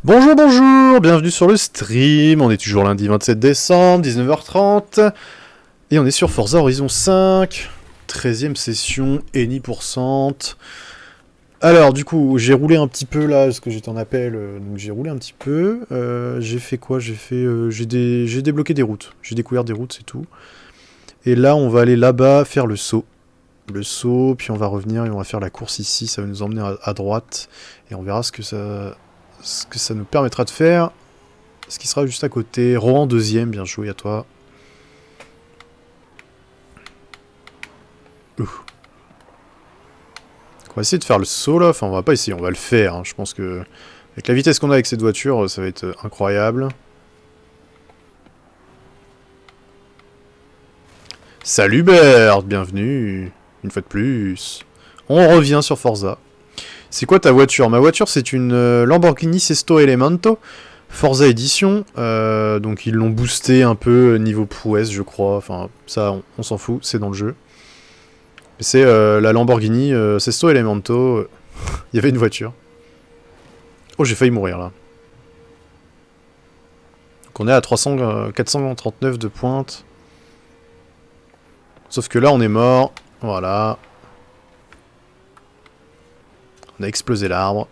Bonjour, bonjour, bienvenue sur le stream, on est toujours lundi 27 décembre, 19h30, et on est sur Forza Horizon 5, 13ème session, Any%. Alors du coup, j'ai roulé un petit peu là, parce que j'étais en appel, donc j'ai roulé un petit peu, j'ai fait quoi? J'ai débloqué des routes, j'ai découvert des routes, c'est tout. Et là, on va aller là-bas faire le saut. Le saut, puis on va revenir et on va faire la course ici, ça va nous emmener à droite, et on verra ce que ça nous permettra de faire. Ce qui sera juste à côté. Rohan deuxième, bien joué à toi. Ouh. On va essayer de faire le saut là. Enfin, on va pas essayer, on va le faire. Hein. Je pense que avec la vitesse qu'on a avec cette voiture, ça va être incroyable. Salut Bert, bienvenue. Une fois de plus. On revient sur Forza. C'est quoi ta voiture? Ma voiture, c'est une Lamborghini Sesto Elemento. Forza Edition. Donc ils l'ont boosté un peu niveau prouesse, je crois. Enfin, ça, on s'en fout, c'est dans le jeu. C'est la Lamborghini Sesto Elemento. Il y avait une voiture. Oh, j'ai failli mourir là. Donc on est à 439 de pointe. Sauf que là, on est mort. Voilà. On a explosé l'arbre.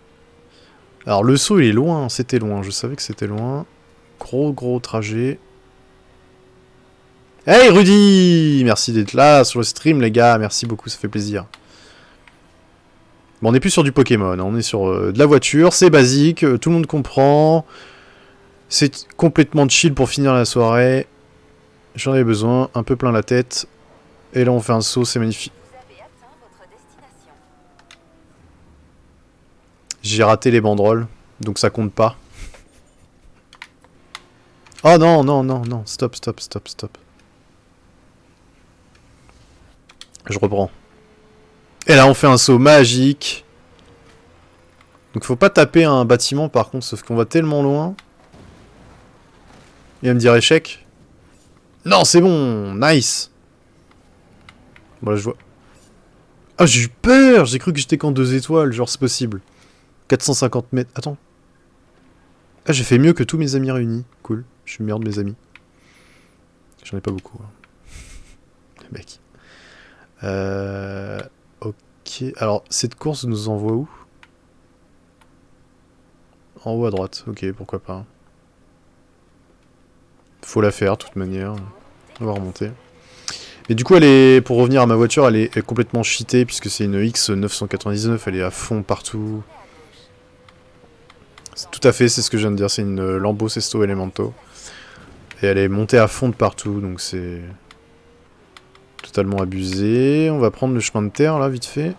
Alors le saut, il est loin. C'était loin. Je savais que c'était loin. Gros trajet. Hey Rudy! Merci d'être là sur le stream, les gars. Merci beaucoup, ça fait plaisir. Bon, on n'est plus sur du Pokémon. Hein. On est sur de la voiture. C'est basique. Tout le monde comprend. C'est complètement chill pour finir la soirée. J'en avais besoin. Un peu plein la tête. Et là, on fait un saut. C'est magnifique. J'ai raté les banderoles. Donc ça compte pas. Oh non, non, non, non. Stop. Je reprends. Et là, on fait un saut magique. Donc faut pas taper un bâtiment par contre, sauf qu'on va tellement loin. Il va me dire échec. Non, c'est bon, nice. Bon là je vois. Ah, j'ai eu peur. J'ai cru que j'étais qu'en 2 étoiles, genre c'est possible. 450 mètres, attends. Ah, j'ai fait mieux que tous mes amis réunis. Cool, je suis le meilleur de mes amis. J'en ai pas beaucoup. Hein. Les mecs. Ok, alors cette course nous envoie où? En haut à droite, ok, pourquoi pas. Faut la faire, de toute manière. On va remonter. Mais du coup, pour revenir à ma voiture, elle est complètement cheatée, puisque c'est une X999, elle est à fond partout. Tout à fait, c'est ce que je viens de dire, c'est une Lambo Sesto Elemento. Et elle est montée à fond de partout, donc c'est totalement abusé. On va prendre le chemin de terre, là, vite fait.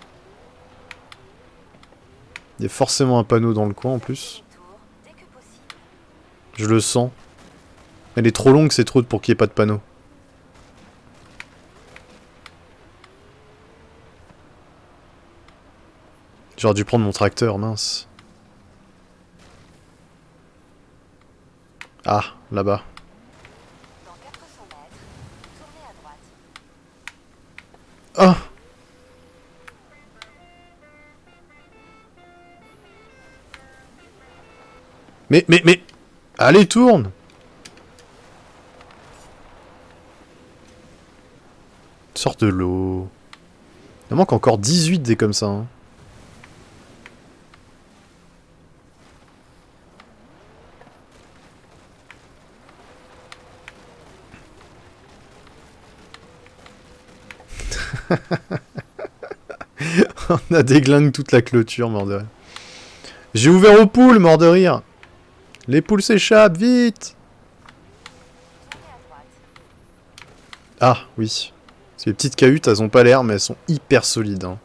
Il y a forcément un panneau dans le coin, en plus. Je le sens. Elle est trop longue, c'est trop pour qu'il n'y ait pas de panneau. J'aurais dû prendre mon tracteur, mince. Ah, là-bas. Oh! Mais... Allez, tourne! Sors de l'eau. Il manque encore 18 des comme ça. Hein. On a déglingué toute la clôture, mort de rire. J'ai ouvert aux poules, mort de rire. Les poules s'échappent, vite! Ah, oui. Ces petites cahutes, elles ont pas l'air, mais elles sont hyper solides. Hein.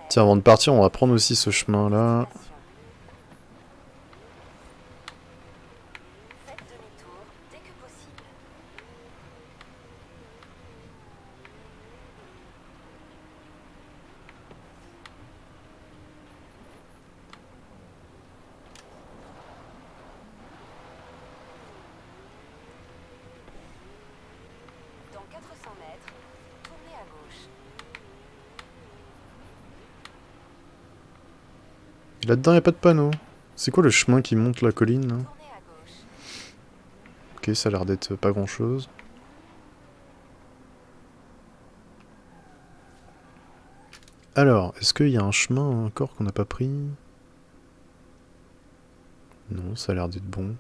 Tiens, avant de partir, on va prendre aussi ce chemin-là. Là-dedans, il n'y a pas de panneau. C'est quoi le chemin qui monte la colline là? Tournez à gauche. Ok, ça a l'air d'être pas grand chose. Alors, est-ce qu'il y a un chemin encore qu'on n'a pas pris? Non, ça a l'air d'être bon.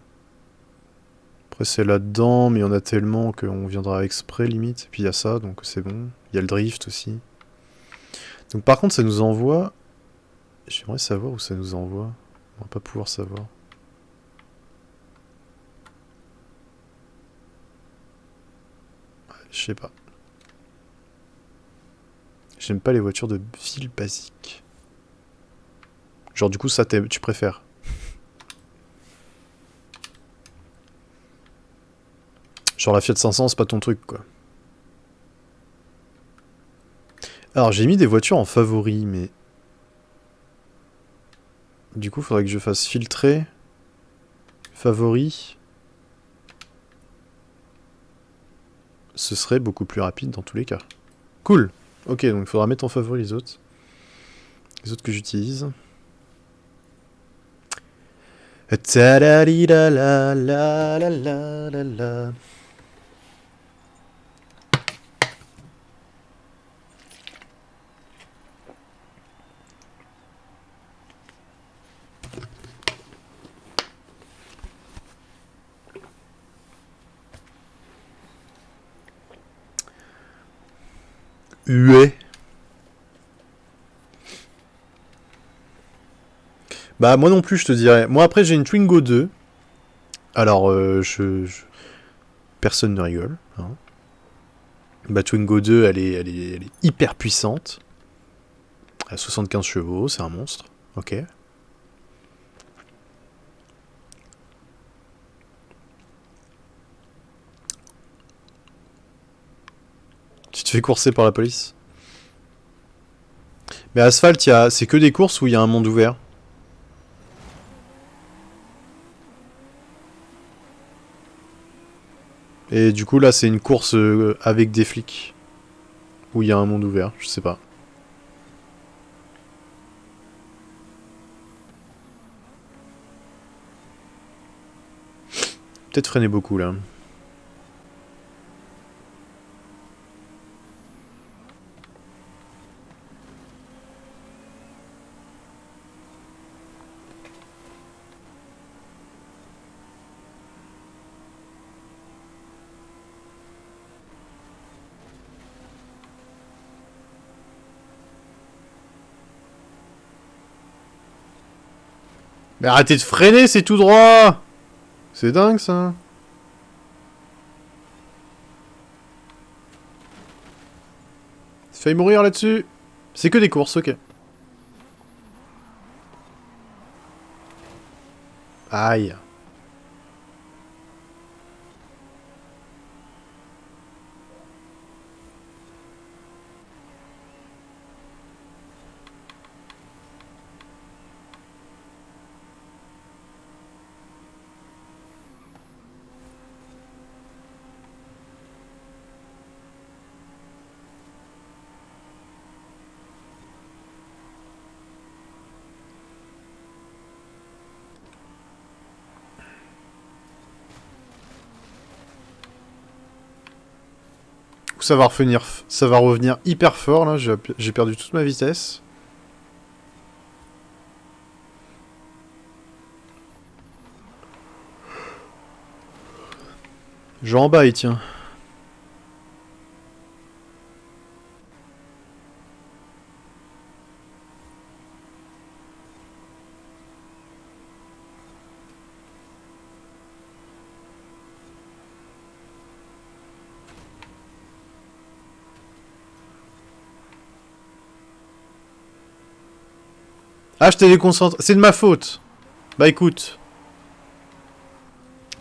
Après c'est là-dedans, mais il y en a tellement qu'on viendra exprès limite. Et puis il y a ça, donc c'est bon. Il y a le drift aussi. Donc par contre ça nous envoie... J'aimerais savoir où ça nous envoie. On va pas pouvoir savoir. Je sais pas. J'aime pas les voitures de ville basiques. Genre du coup ça tu préfères. Genre la Fiat 500 c'est pas ton truc quoi. Alors j'ai mis des voitures en favori mais... Du coup faudrait que je fasse filtrer. Favori. Ce serait beaucoup plus rapide dans tous les cas. Cool. Ok, donc il faudra mettre en favori les autres. Les autres que j'utilise. Ta-da-di-da la la la la la la. Huée. Bah moi non plus je te dirais. Moi après j'ai une Twingo 2. Alors personne ne rigole. Hein. Bah Twingo 2 elle est hyper puissante. Elle a 75 chevaux, c'est un monstre. Ok. Tu te fais courser par la police. Mais Asphalt, c'est que des courses où il y a un monde ouvert. Et du coup là c'est une course avec des flics. Où il y a un monde ouvert, je sais pas. Peut-être freiner beaucoup là. Mais arrêtez de freiner, c'est tout droit! C'est dingue ça! J'ai failli mourir là-dessus! C'est que des courses, ok. Aïe. Ça va revenir hyper fort là, j'ai perdu toute ma vitesse. Je en bas, tiens. Ah, je t'ai déconcentré. C'est de ma faute. Bah écoute.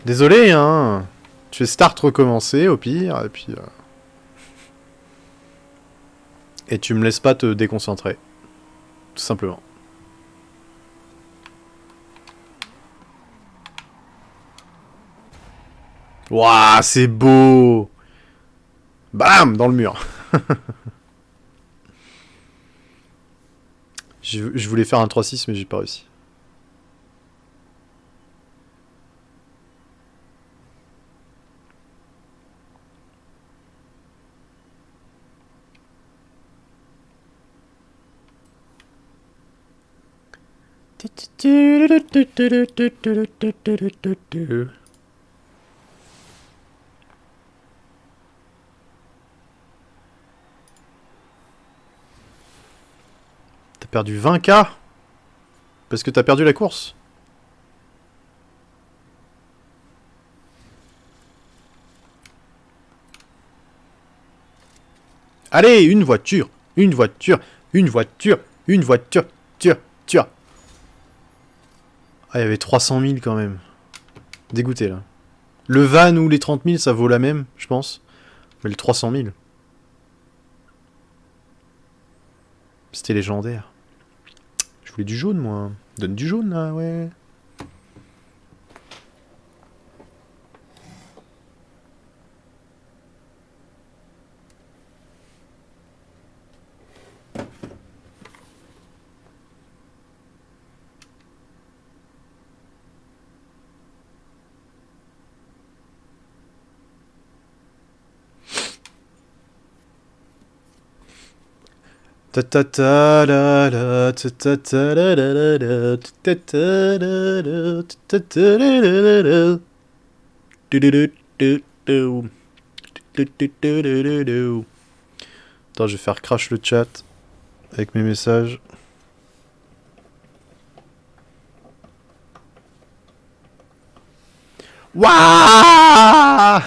Désolé, hein. Tu fais start recommencer au pire, et puis... Et tu me laisses pas te déconcentrer. Tout simplement. Waouh, c'est beau. Bam, dans le mur. Je voulais faire un 3-6, mais j'ai pas réussi. T'as perdu 20K parce que t'as perdu la course. Allez, une voiture, une voiture, une voiture, une voiture, tire. Ah, il y avait 300 000 quand même. Dégoûté là. Le van ou les 30 000, ça vaut la même, je pense. Mais les 300 000. C'était légendaire. Je voulais du jaune, moi. Donne du jaune, là, ouais. Ta ta ta la la ta ta ta la la la la ta ta la la ta ta la la la. Du du du du du. Du du du du du du. Attends, je vais faire crash le chat avec mes messages. Waouh.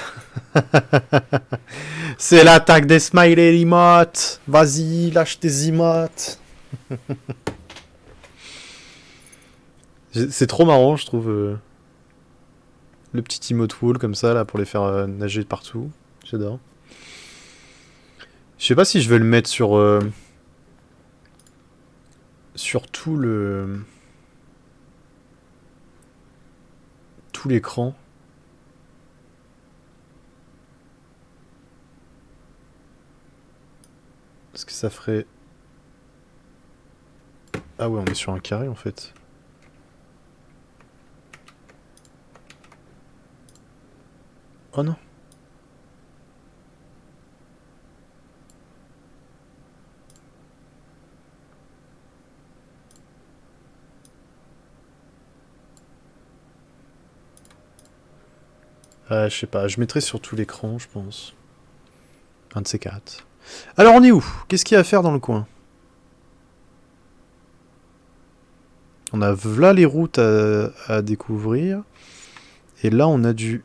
C'est l'attaque des smiley emotes. Vas-y, lâche tes emotes. C'est trop marrant, je trouve. Le petit emote wall comme ça, là, pour les faire nager partout. J'adore. Je sais pas si je vais le mettre sur tout le... tout l'écran. Parce que ça ferait... Ah ouais, on est sur un carré, en fait. Oh non. Je sais pas, je mettrai sur tout l'écran, je pense. Un de ces quatre. Alors, on est où? Qu'est-ce qu'il y a à faire dans le coin? On a là les routes à découvrir. Et là, on a du...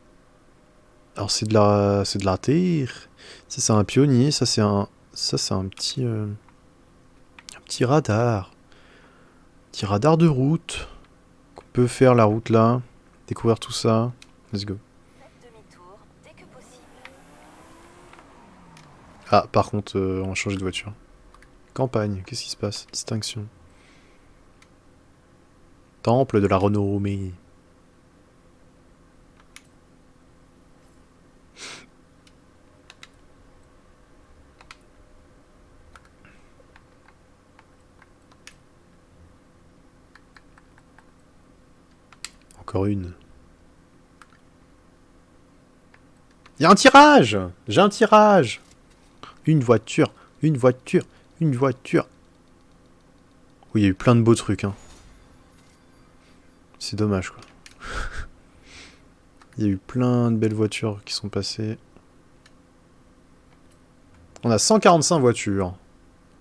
Alors, c'est de la terre. Ça, c'est un pionnier. Ça, c'est un petit... un petit radar. Petit radar de route. Qu'on peut faire la route là. Découvrir tout ça. Let's go. Ah, par contre, on va changer de voiture. Campagne, qu'est-ce qui se passe? Distinction. Temple de la renommée. Encore une. Il y a un tirage! J'ai un tirage! Une voiture, une voiture, une voiture. Oui, il y a eu plein de beaux trucs, hein. C'est dommage, quoi. Il y a eu plein de belles voitures qui sont passées. On a 145 voitures.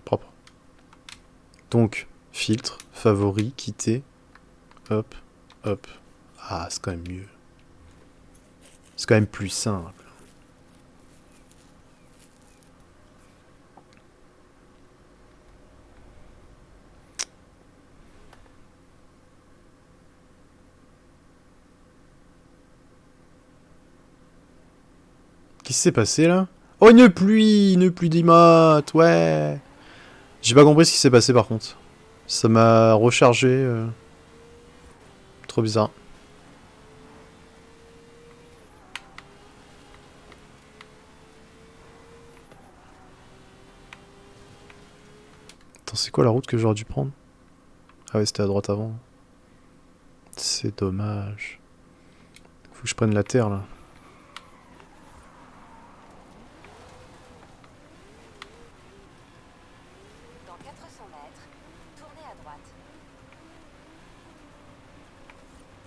Propre. Donc, filtre, favori, quitter. Hop, hop. Ah, c'est quand même mieux. C'est quand même plus simple. Qu'est-ce qui s'est passé là? Oh, une pluie d'imotes, ouais. J'ai pas compris ce qui s'est passé par contre. Ça m'a rechargé. Trop bizarre. Attends, c'est quoi la route que j'aurais dû prendre? Ah ouais, c'était à droite avant. C'est dommage. Faut que je prenne la terre là.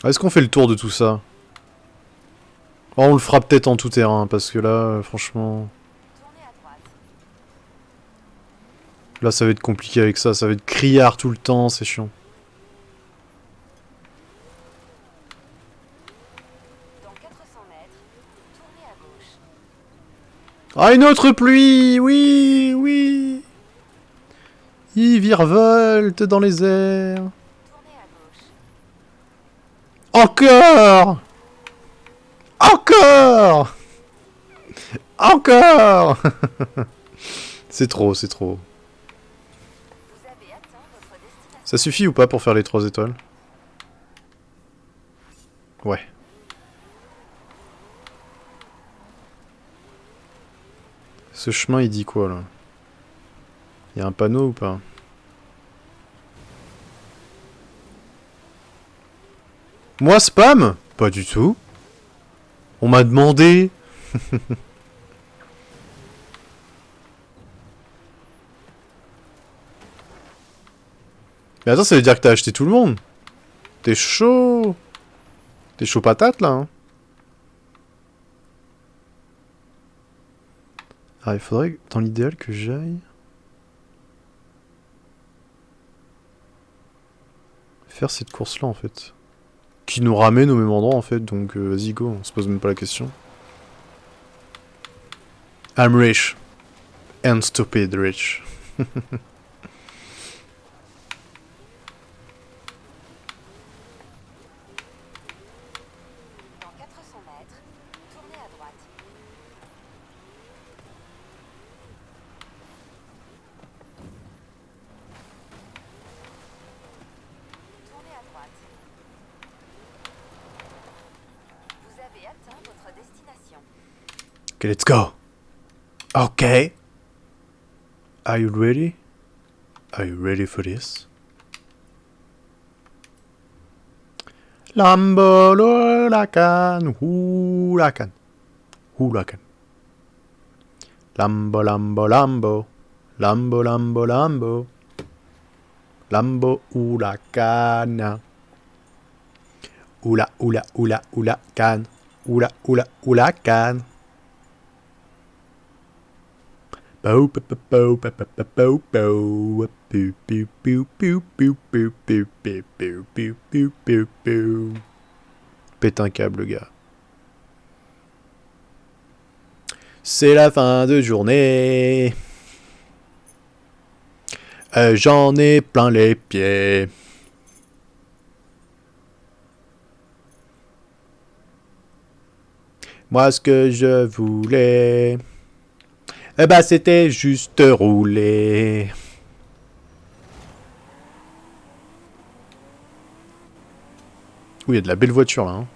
Est-ce qu'on fait le tour de tout ça? Oh, on le fera peut-être en tout terrain, parce que là, franchement... Là, ça va être compliqué avec ça. Ça va être criard tout le temps, c'est chiant. Ah, une autre pluie! Oui, oui! Il virevolte dans les airs. Encore! Encore! Encore! C'est trop, c'est trop. Ça suffit ou pas pour faire les 3 étoiles? Ouais. Ce chemin, il dit quoi, là? Il y a un panneau ou pas? Moi, spam? Pas du tout. On m'a demandé. Mais attends, ça veut dire que t'as acheté tout le monde. T'es chaud. T'es chaud patate, là, hein. Ah, il faudrait, dans l'idéal, que j'aille... faire cette course-là, en fait. Qui nous ramène au même endroit, en fait. Donc, vas-y, go. On se pose même pas la question. I'm rich. And stupid rich. Okay, let's go. Okay. Are you ready? Are you ready for this? Lambo, huracan, huracan, huracan. Lambo, Lambo, Lambo. Lambo, Lambo, Lambo. Lambo, huracana. Oula, oula, oula, huracan. Oula, oula, huracan. Bow, bow, bow, bow, bow, bow, bow. Pew, pew, pew, pew, pew, pew, pew, pew, pew, pew, pew, pew, pew. Pète un câble, gars. C'est la fin de journée. J'en ai plein les pieds. Moi, ce que je voulais, eh ben, c'était juste rouler. Oui, il y a de la belle voiture là. Hein.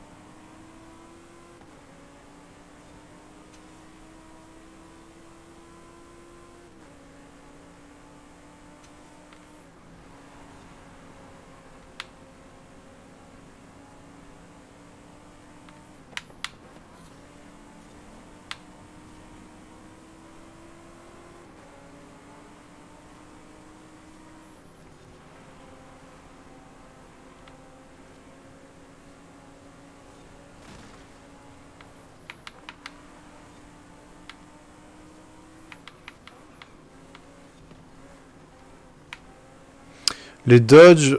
Les Dodge,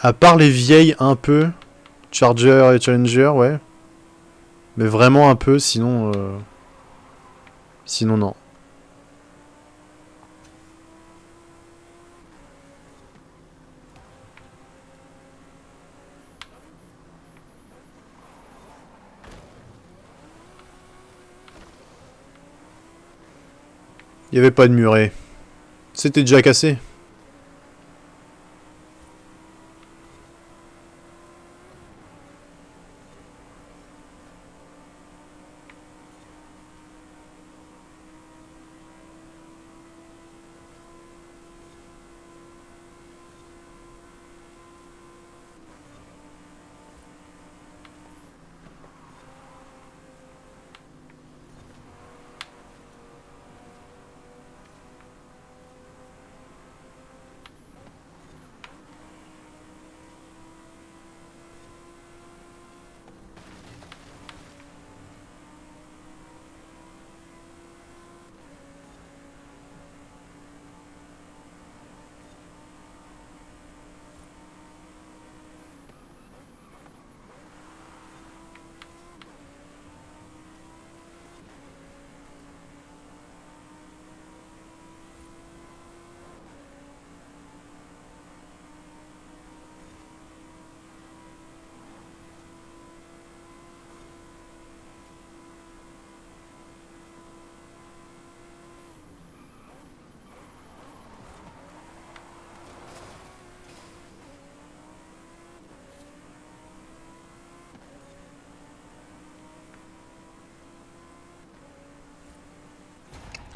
à part les vieilles un peu, Charger et Challenger, ouais. Mais vraiment un peu, sinon... Sinon, non. Il n'y avait pas de muret. C'était déjà cassé.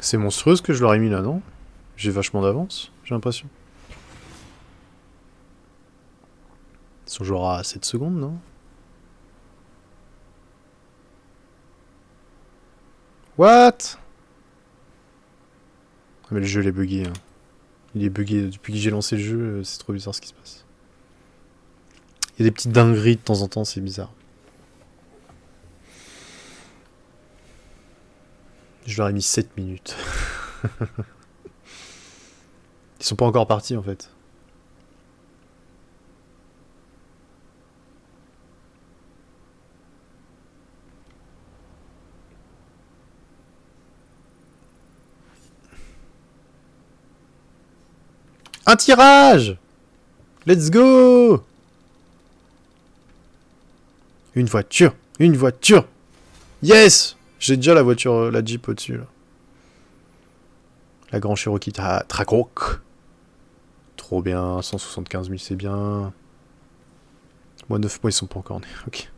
C'est monstrueux ce que je leur ai mis là, non? J'ai vachement d'avance, j'ai l'impression. Ils sont genre à 7 secondes, non? What? Ah mais le jeu il est bugué. Hein. Il est bugué depuis que j'ai lancé le jeu, c'est trop bizarre ce qui se passe. Il y a des petites dingueries de temps en temps, c'est bizarre. Je leur ai mis 7 minutes. Ils sont pas encore partis en fait. Un tirage! Let's go! Une voiture! Une voiture! Yes! J'ai déjà la voiture, la Jeep au-dessus là. La Grand Cherokee Trackhawk. Trop bien, 175 000 c'est bien. Moi 9 mois ils sont pas encore nés, ok.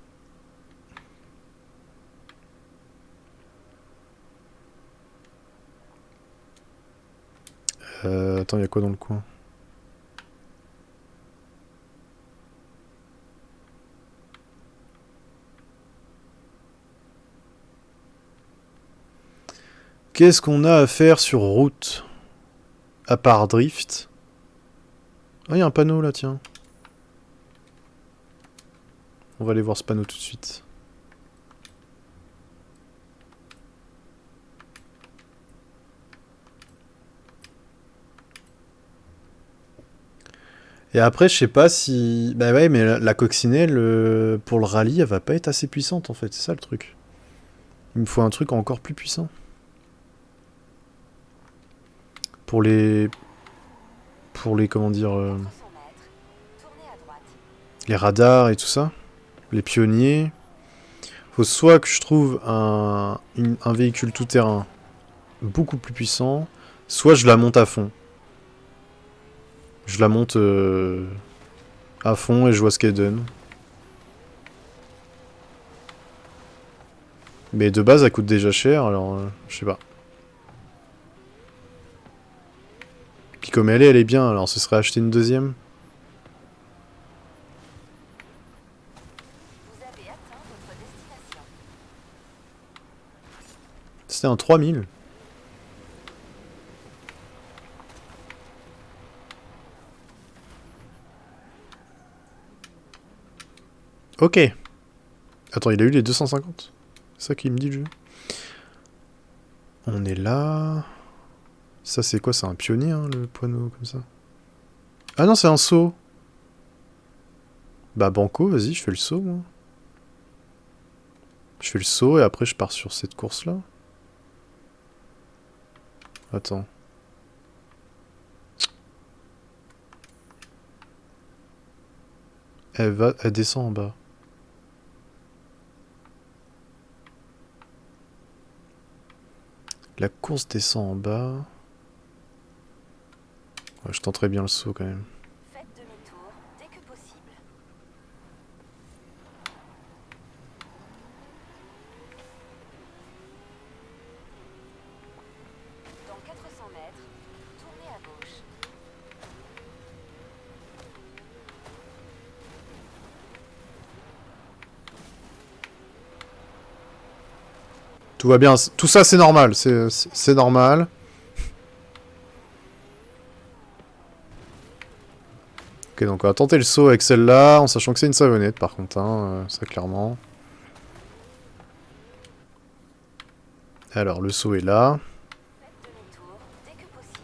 Attends, y'a quoi dans le coin? Qu'est-ce qu'on a à faire sur route? À part drift. Ah, y'a un panneau là, tiens. On va aller voir ce panneau tout de suite. Et après, je sais pas si... Bah ouais, mais la coccinelle, pour le rallye, elle va pas être assez puissante, en fait. C'est ça, le truc. Il me faut un truc encore plus puissant. Pour les... comment dire... les radars et tout ça. Les pionniers. Faut soit que je trouve un véhicule tout-terrain beaucoup plus puissant, soit je la monte à fond. Je la monte à fond et je vois ce qu'elle donne. Mais de base, elle coûte déjà cher, alors je sais pas. Puis comme elle est bien, alors ce serait acheter une deuxième. C'était un 3000. Ok. Attends, il a eu les 250. C'est ça qu'il me dit le jeu. On est là. Ça c'est quoi? C'est un pionnier, hein, le poineau comme ça. Ah non, c'est un saut. Bah banco, vas-y, je fais le saut, moi. Je fais le saut et après je pars sur cette course-là. Attends. Elle descend en bas. La course descend en bas. Ouais, je tenterai bien le saut quand même. Faites demi-tour dès que possible. Dans 400 mètres, tournez à gauche. Tout va bien. Tout ça, c'est normal. C'est normal. Ok, donc on va tenter le saut avec celle-là, en sachant que c'est une savonnette, par contre, hein, ça clairement. Alors, le saut est là.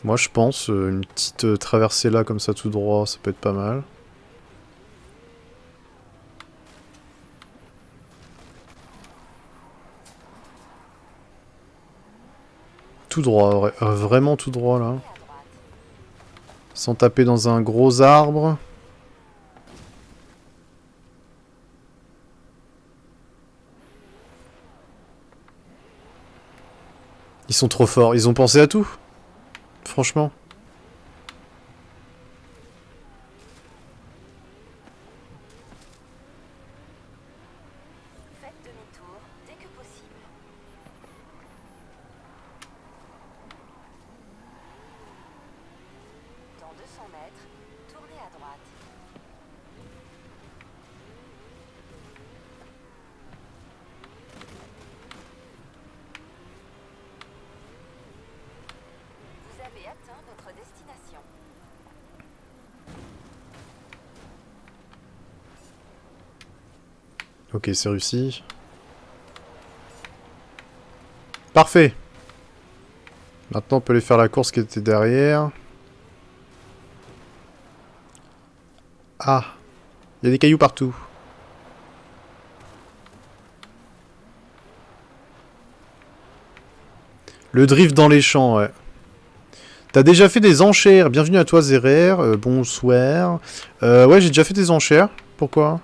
Moi, je pense, une petite traversée là, comme ça, tout droit, ça peut être pas mal. Tout droit, vraiment tout droit, là. Sans taper dans un gros arbre. Ils sont trop forts, ils ont pensé à tout. Franchement. Faites demi-tour dès que possible. mètres, tournez à droite. Vous avez atteint votre destination. Ok, c'est réussi. Parfait. Maintenant, on peut aller faire la course qui était derrière. Ah, il y a des cailloux partout. Le drift dans les champs, ouais. T'as déjà fait des enchères. Bienvenue à toi, Zerer. Bonsoir. Ouais, j'ai déjà fait des enchères. Pourquoi?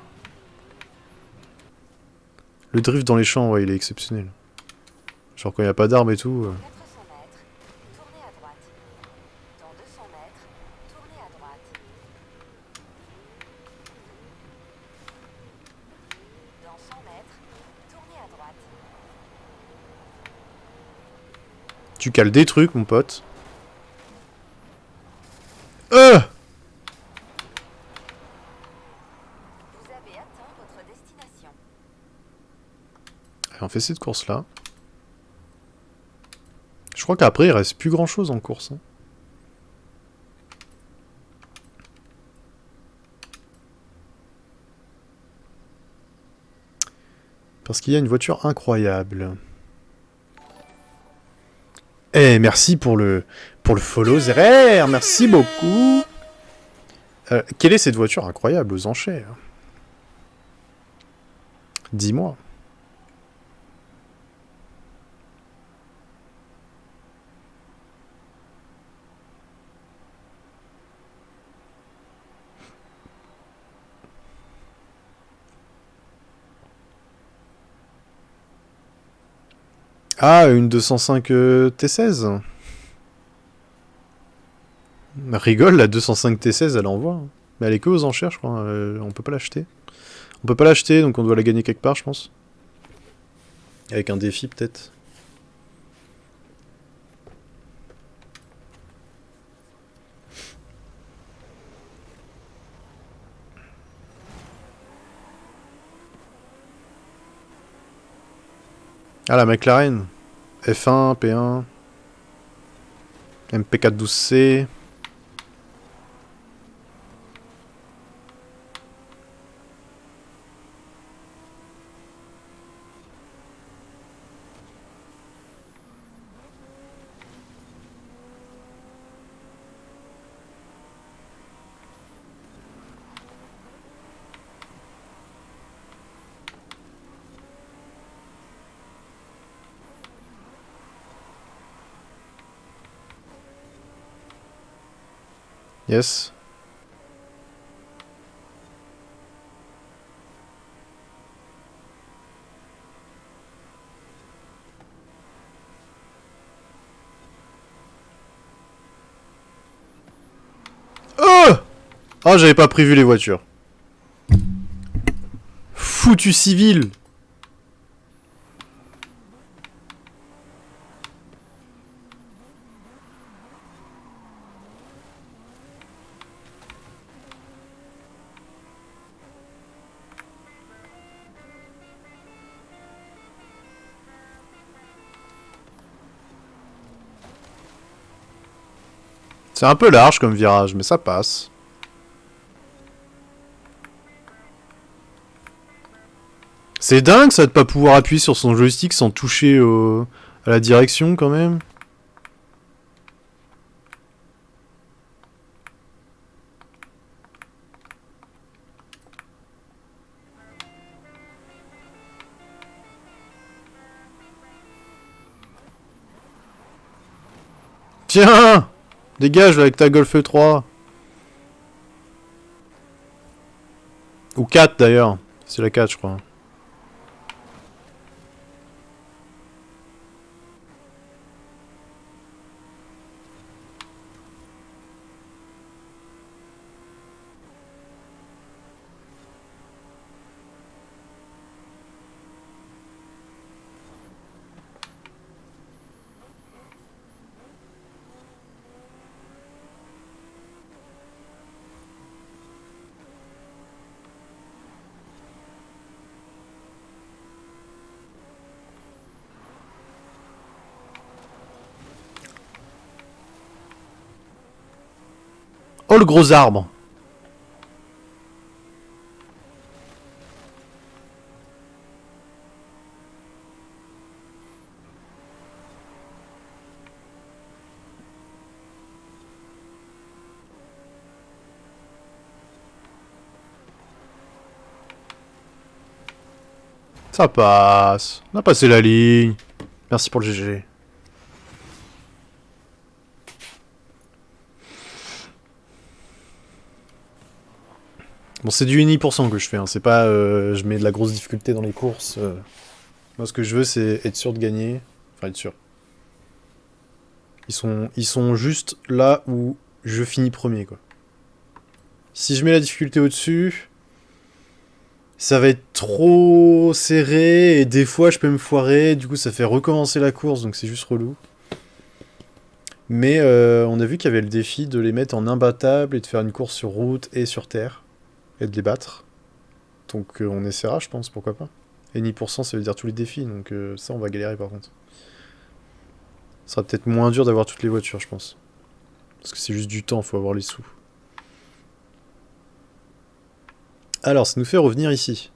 Le drift dans les champs, ouais, il est exceptionnel. Genre quand il n'y a pas d'armes et tout. 400 mètres, tournez à droite. Dans 200 mètres, tournez à droite. Dans 100 mètres, tournez à droite. Tu cales des trucs, mon pote. Vous avez atteint votre destination. Allez, on fait cette course-là. Je crois qu'après, il reste plus grand-chose en course. Hein. Parce qu'il y a une voiture incroyable. Eh, merci pour le follow, Zerer. Merci beaucoup. Quelle est cette voiture incroyable aux enchères? Dis-moi. Ah, une 205 T16. Rigole, la 205 T16, elle envoie. Hein. Mais elle est que aux enchères, je crois. On peut pas l'acheter. On peut pas l'acheter, donc on doit la gagner quelque part, je pense. Avec un défi, peut-être. Ah, la McLaren. F1, P1. MP412C. Yes. Oh! Oh, j'avais pas prévu les voitures. Foutu civil! C'est un peu large comme virage, mais ça passe. C'est dingue ça de pas pouvoir appuyer sur son joystick sans toucher à la direction quand même. Tiens! Dégage avec ta Golf 3. Ou 4 d'ailleurs. C'est la 4 je crois. Oh, le gros arbre! Ça passe. On a passé la ligne. Merci pour le GG. Bon, c'est du uni % que je fais, hein. C'est pas je mets de la grosse difficulté dans les courses. Moi, ce que je veux, c'est être sûr de gagner. Enfin, être sûr. Ils sont juste là où je finis premier, quoi. Si je mets la difficulté au-dessus, ça va être trop serré et des fois je peux me foirer. Du coup, ça fait recommencer la course, donc c'est juste relou. Mais on a vu qu'il y avait le défi de les mettre en imbattable et de faire une course sur route et sur terre et de les battre. Donc on essaiera, je pense, pourquoi pas. Et ni %, ça veut dire tous les défis, donc ça, on va galérer par contre. Ce sera peut-être moins dur d'avoir toutes les voitures, je pense. Parce que c'est juste du temps, faut avoir les sous. Alors, ça nous fait revenir ici.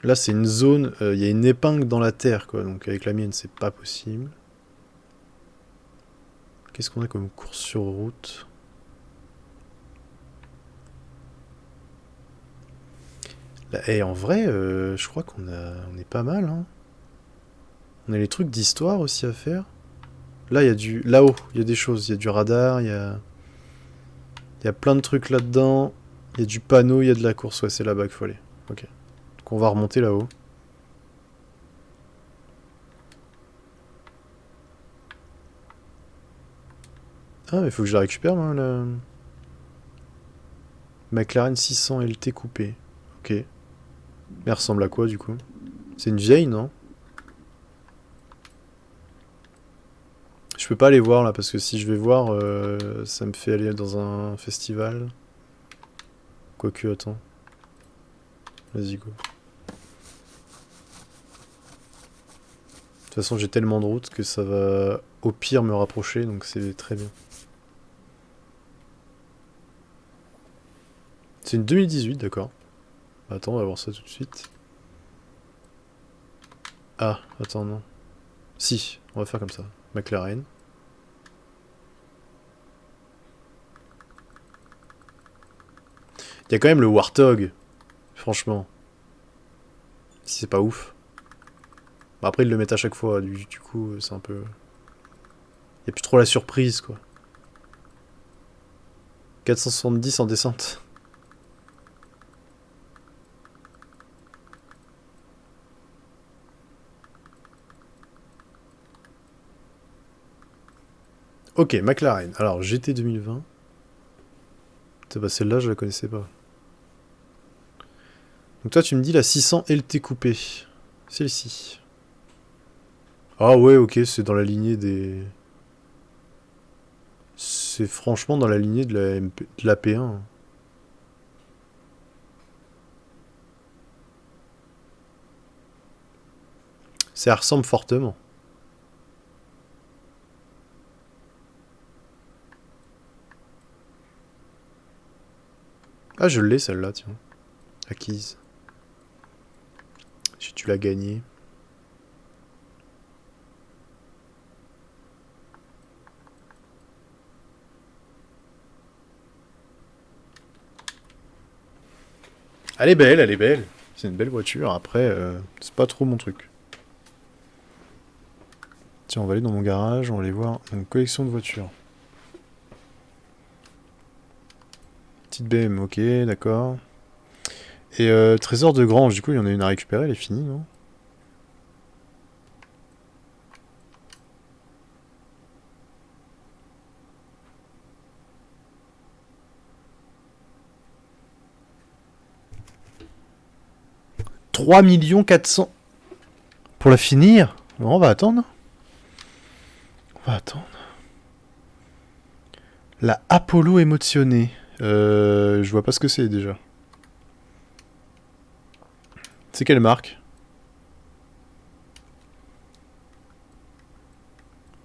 Là, c'est une zone, il y a une épingle dans la terre, quoi. Donc avec la mienne, c'est pas possible. Qu'est-ce qu'on a comme course sur route? Là, et en vrai, je crois on est pas mal, hein. On a les trucs d'histoire aussi à faire. Là, il y a du... Là-haut, il y a des choses. Il y a du radar, il y a plein de trucs là-dedans. Il y a du panneau, il y a de la course. Ouais, c'est là-bas qu'il faut aller. Ok. Donc on va remonter là-haut. Ah, mais il faut que je la récupère, moi, la... McLaren 600 LT coupé. Ok. Mais elle ressemble à quoi, du coup? C'est une vieille, non? Je peux pas aller voir, là, parce que si je vais voir, ça me fait aller dans un festival. Quoique, attends. Vas-y, go. De toute façon, j'ai tellement de routes que ça va, au pire, me rapprocher, donc c'est très bien. C'est une 2018, d'accord. Attends, on va voir ça tout de suite. Ah, attends, non. Si, on va faire comme ça. McLaren. Il y a quand même le Warthog. Franchement. Si c'est pas ouf. Bah après, ils le mettent à chaque fois. Du coup, c'est un peu... Il y a plus trop la surprise, quoi. 470 en descente. Ok, McLaren. Alors, GT 2020. Bah, celle-là, je la connaissais pas. Donc toi, tu me dis la 600 LT coupée. Celle-ci. Ah ouais, ok, c'est dans la lignée des... C'est franchement dans la lignée de la P1. Ça ressemble fortement. Ah, je l'ai celle-là, tiens. Acquise. Si tu l'as gagnée. Elle est belle, elle est belle. C'est une belle voiture. Après, c'est pas trop mon truc. Tiens, on va aller dans mon garage, on va aller voir. Donc, collection de voitures. Petite BM, ok, d'accord. Et trésor de grange, du coup, il y en a une à récupérer, elle est finie, non? « 3 400 000 pour la finir? Bon, on va attendre. On va attendre. La Apollo émotionnée. Je vois pas ce que c'est déjà. C'est quelle marque?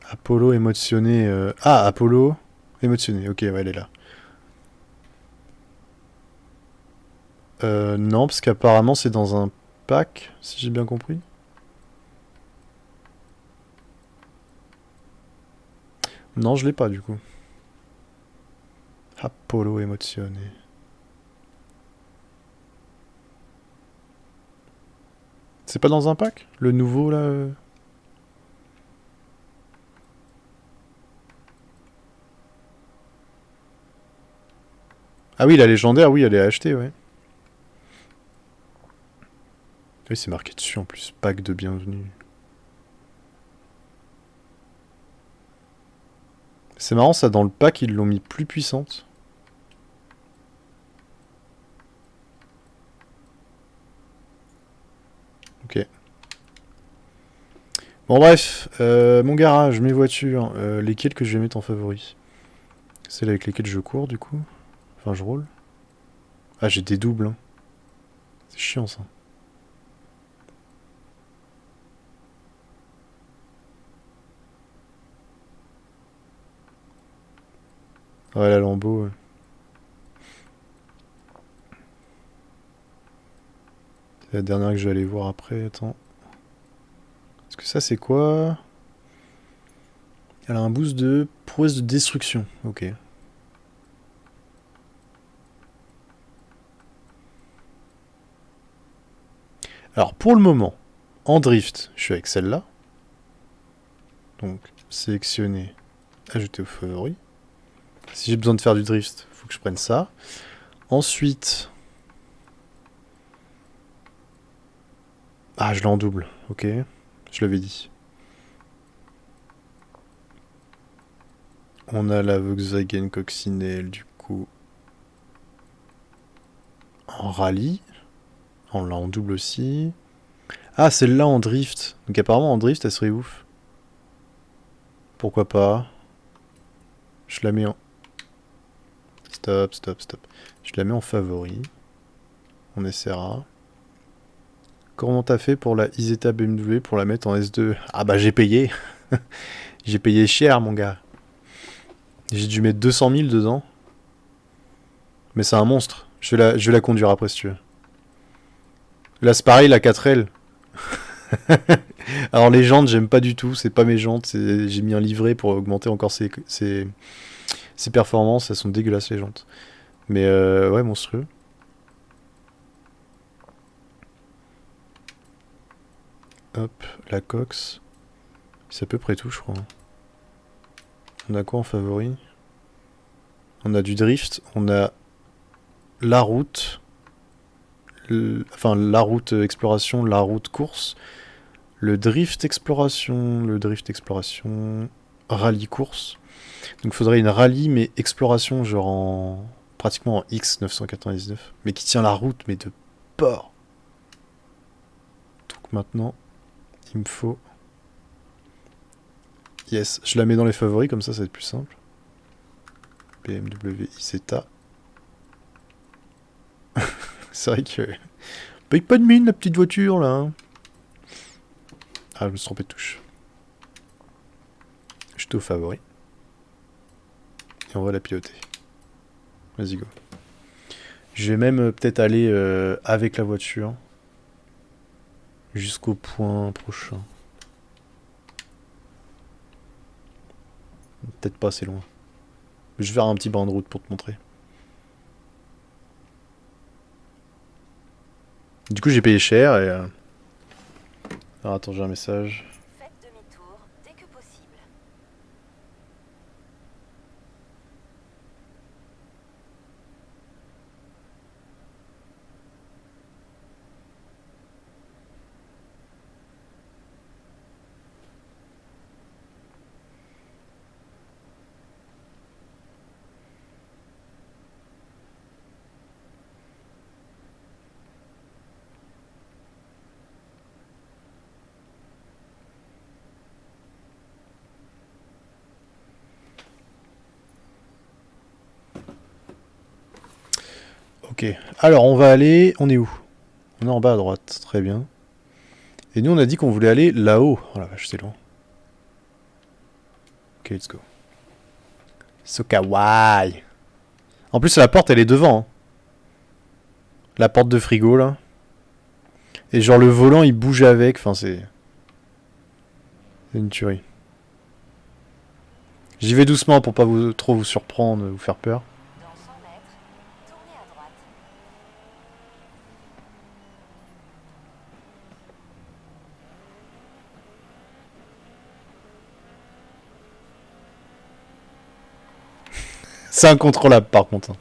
Apollo émotionné. Ah, Apollo émotionné. Ok, ouais, elle est là. Non, parce qu'apparemment c'est dans un pack, si j'ai bien compris. Non, je l'ai pas du coup. Apollo Emozione. C'est pas dans un pack? Le nouveau là Ah oui, la légendaire, oui, elle est achetée, ouais. Oui, c'est marqué dessus en plus. Pack de bienvenue. C'est marrant, ça, dans le pack, ils l'ont mis plus puissante. Ok. Bon, bref. Mon garage, mes voitures. Lesquelles que je vais mettre en favori? Celles avec lesquelles je cours, du coup. Enfin, je roule. Ah, j'ai des doubles. Hein. C'est chiant, ça. Ouais, la Lambo, ouais. C'est la dernière que je vais aller voir après. Attends. Est-ce que ça, c'est quoi? Elle a un boost de prouesse de destruction. Ok. Alors, pour le moment, en drift, je suis avec celle-là. Donc, sélectionner, ajouter au favori. Si j'ai besoin de faire du drift, il faut que je prenne ça. Ensuite... Ah, je l'ai en double. Ok. Je l'avais dit. On a la Volkswagen Coccinelle, du coup, en rallye. On l'a en double aussi. Ah, celle-là en drift. Donc apparemment en drift, elle serait ouf. Pourquoi pas? Je la mets en... Stop, stop, stop. Je la mets en favori. On essaiera. Comment t'as fait pour la Isetta BMW pour la mettre en S2? Ah bah j'ai payé. J'ai payé cher, mon gars. J'ai dû mettre 200 000 dedans. Mais c'est un monstre. Je vais la conduire après si tu veux. Là c'est pareil, la 4L. Alors les jantes, j'aime pas du tout. C'est pas mes jantes. J'ai mis un livret pour augmenter encore ses performances. Elles sont dégueulasses les jantes. Mais ouais, monstrueux. Hop, la Cox. C'est à peu près tout, je crois. On a quoi en favori? On a du drift. On a la route. Enfin, la route exploration, la route course. Le drift exploration, rallye course. Donc il faudrait une rallye mais exploration genre en pratiquement en X999 mais qui tient la route mais de port. Donc maintenant il me faut yes, je la mets dans les favoris comme ça va être plus simple. BMW Isetta. C'est vrai que paye pas de mine la petite voiture là. Hein. Ah, je me suis trompé de touche. J'étais au favori. Et on va la piloter. Vas-y, go. Je vais même peut-être aller avec la voiture jusqu'au point prochain. Peut-être pas assez loin. Je vais faire un petit brin de route pour te montrer. Du coup, j'ai payé cher et... Alors attends, j'ai un message. Faites demi-tour dès que possible. Ok. Alors, on va aller... On est où? On est en bas à droite. Très bien. Et nous, on a dit qu'on voulait aller là-haut. Oh la vache, c'est loin. Ok, let's go. So kawaii. En plus, la porte, elle est devant. Hein. La porte de frigo, là. Et genre, le volant, il bouge avec. Enfin, c'est une tuerie. J'y vais doucement pour pas trop vous surprendre, vous faire peur. Dans 100 mètres, tournez à droite. C'est incontrôlable, par contre.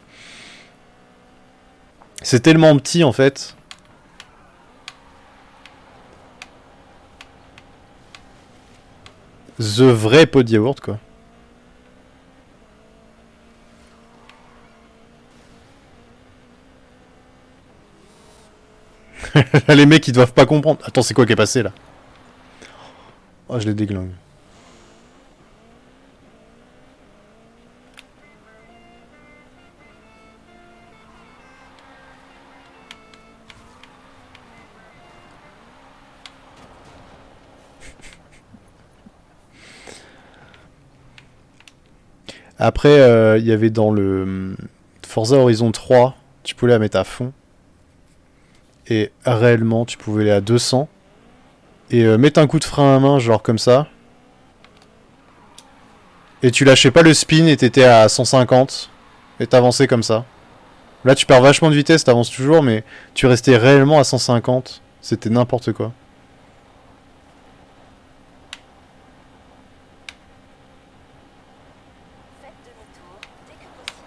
C'est tellement petit, en fait. The vrai pot de yaourt, quoi. Les mecs, ils doivent pas comprendre. Attends, c'est quoi qui est passé, là? Oh, je les déglingue. Après, il y avait dans le Forza Horizon 3, tu pouvais la mettre à fond. Et réellement, tu pouvais aller à 200. Et mettre un coup de frein à main, genre comme ça. Et tu lâchais pas le spin et t'étais à 150. Et t'avançais comme ça. Là, tu perds vachement de vitesse, t'avances toujours, mais tu restais réellement à 150. C'était n'importe quoi. Faites demi-tour dès que possible.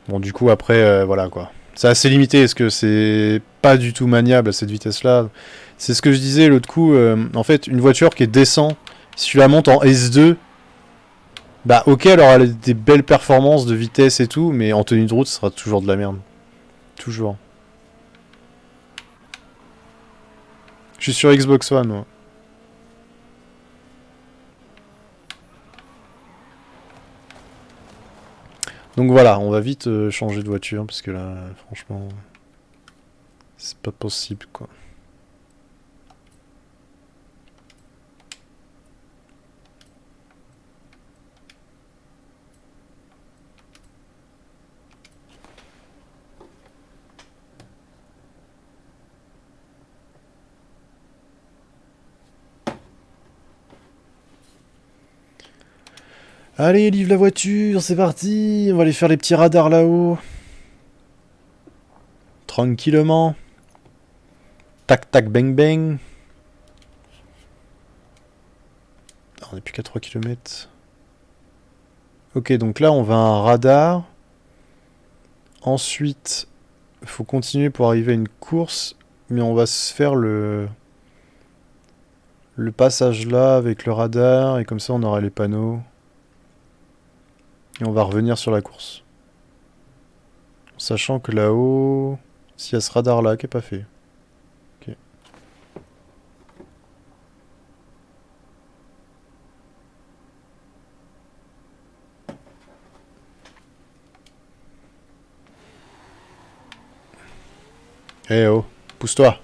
Bon, du coup, après, voilà quoi. C'est assez limité, parce que c'est pas du tout maniable à cette vitesse-là. C'est ce que je disais l'autre coup. En fait, une voiture qui est descend, si tu la montes en S2, bah ok, alors elle a des belles performances de vitesse et tout, mais en tenue de route, ce sera toujours de la merde. Toujours. Je suis sur Xbox One, moi. Donc voilà, on va vite changer de voiture, parce que là, franchement, c'est pas possible, quoi. Allez, livre la voiture, c'est parti. On va aller faire les petits radars là-haut. Tranquillement. Tac, tac, bang, bang. On n'est plus qu'à 3 km. Ok, donc là, on va à un radar. Ensuite, il faut continuer pour arriver à une course. Mais on va se faire le passage là avec le radar. Et comme ça, on aura les panneaux. Et on va revenir sur la course. Sachant que là-haut, s'il y a ce radar là qui est pas fait. Ok. Eh oh, pousse-toi.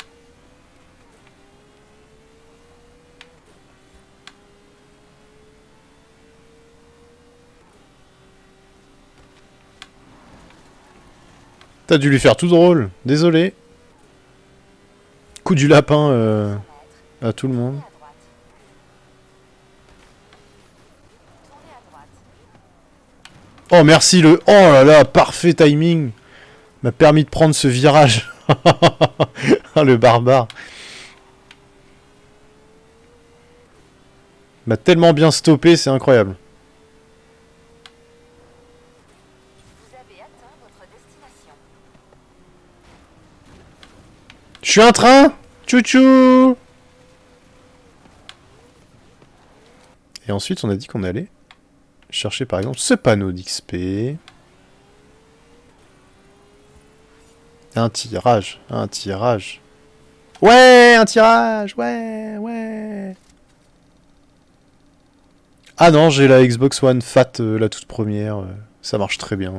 T'as dû lui faire tout drôle, désolé. Coup du lapin 100 mètres, à tout le monde. tournez à droite. Tournez à droite. Oh merci le... Oh là là, parfait timing. M'a permis de prendre ce virage. Ah, le barbare. M'a tellement bien stoppé, c'est incroyable. Vous avez atteint votre destination. Je suis un train. Tchou-tchou. Et ensuite, on a dit qu'on allait chercher par exemple ce panneau d'XP. Un tirage, un tirage. Ouais, un tirage, ouais, ouais. Ah non, j'ai la Xbox One Fat, la toute première. Ça marche très bien.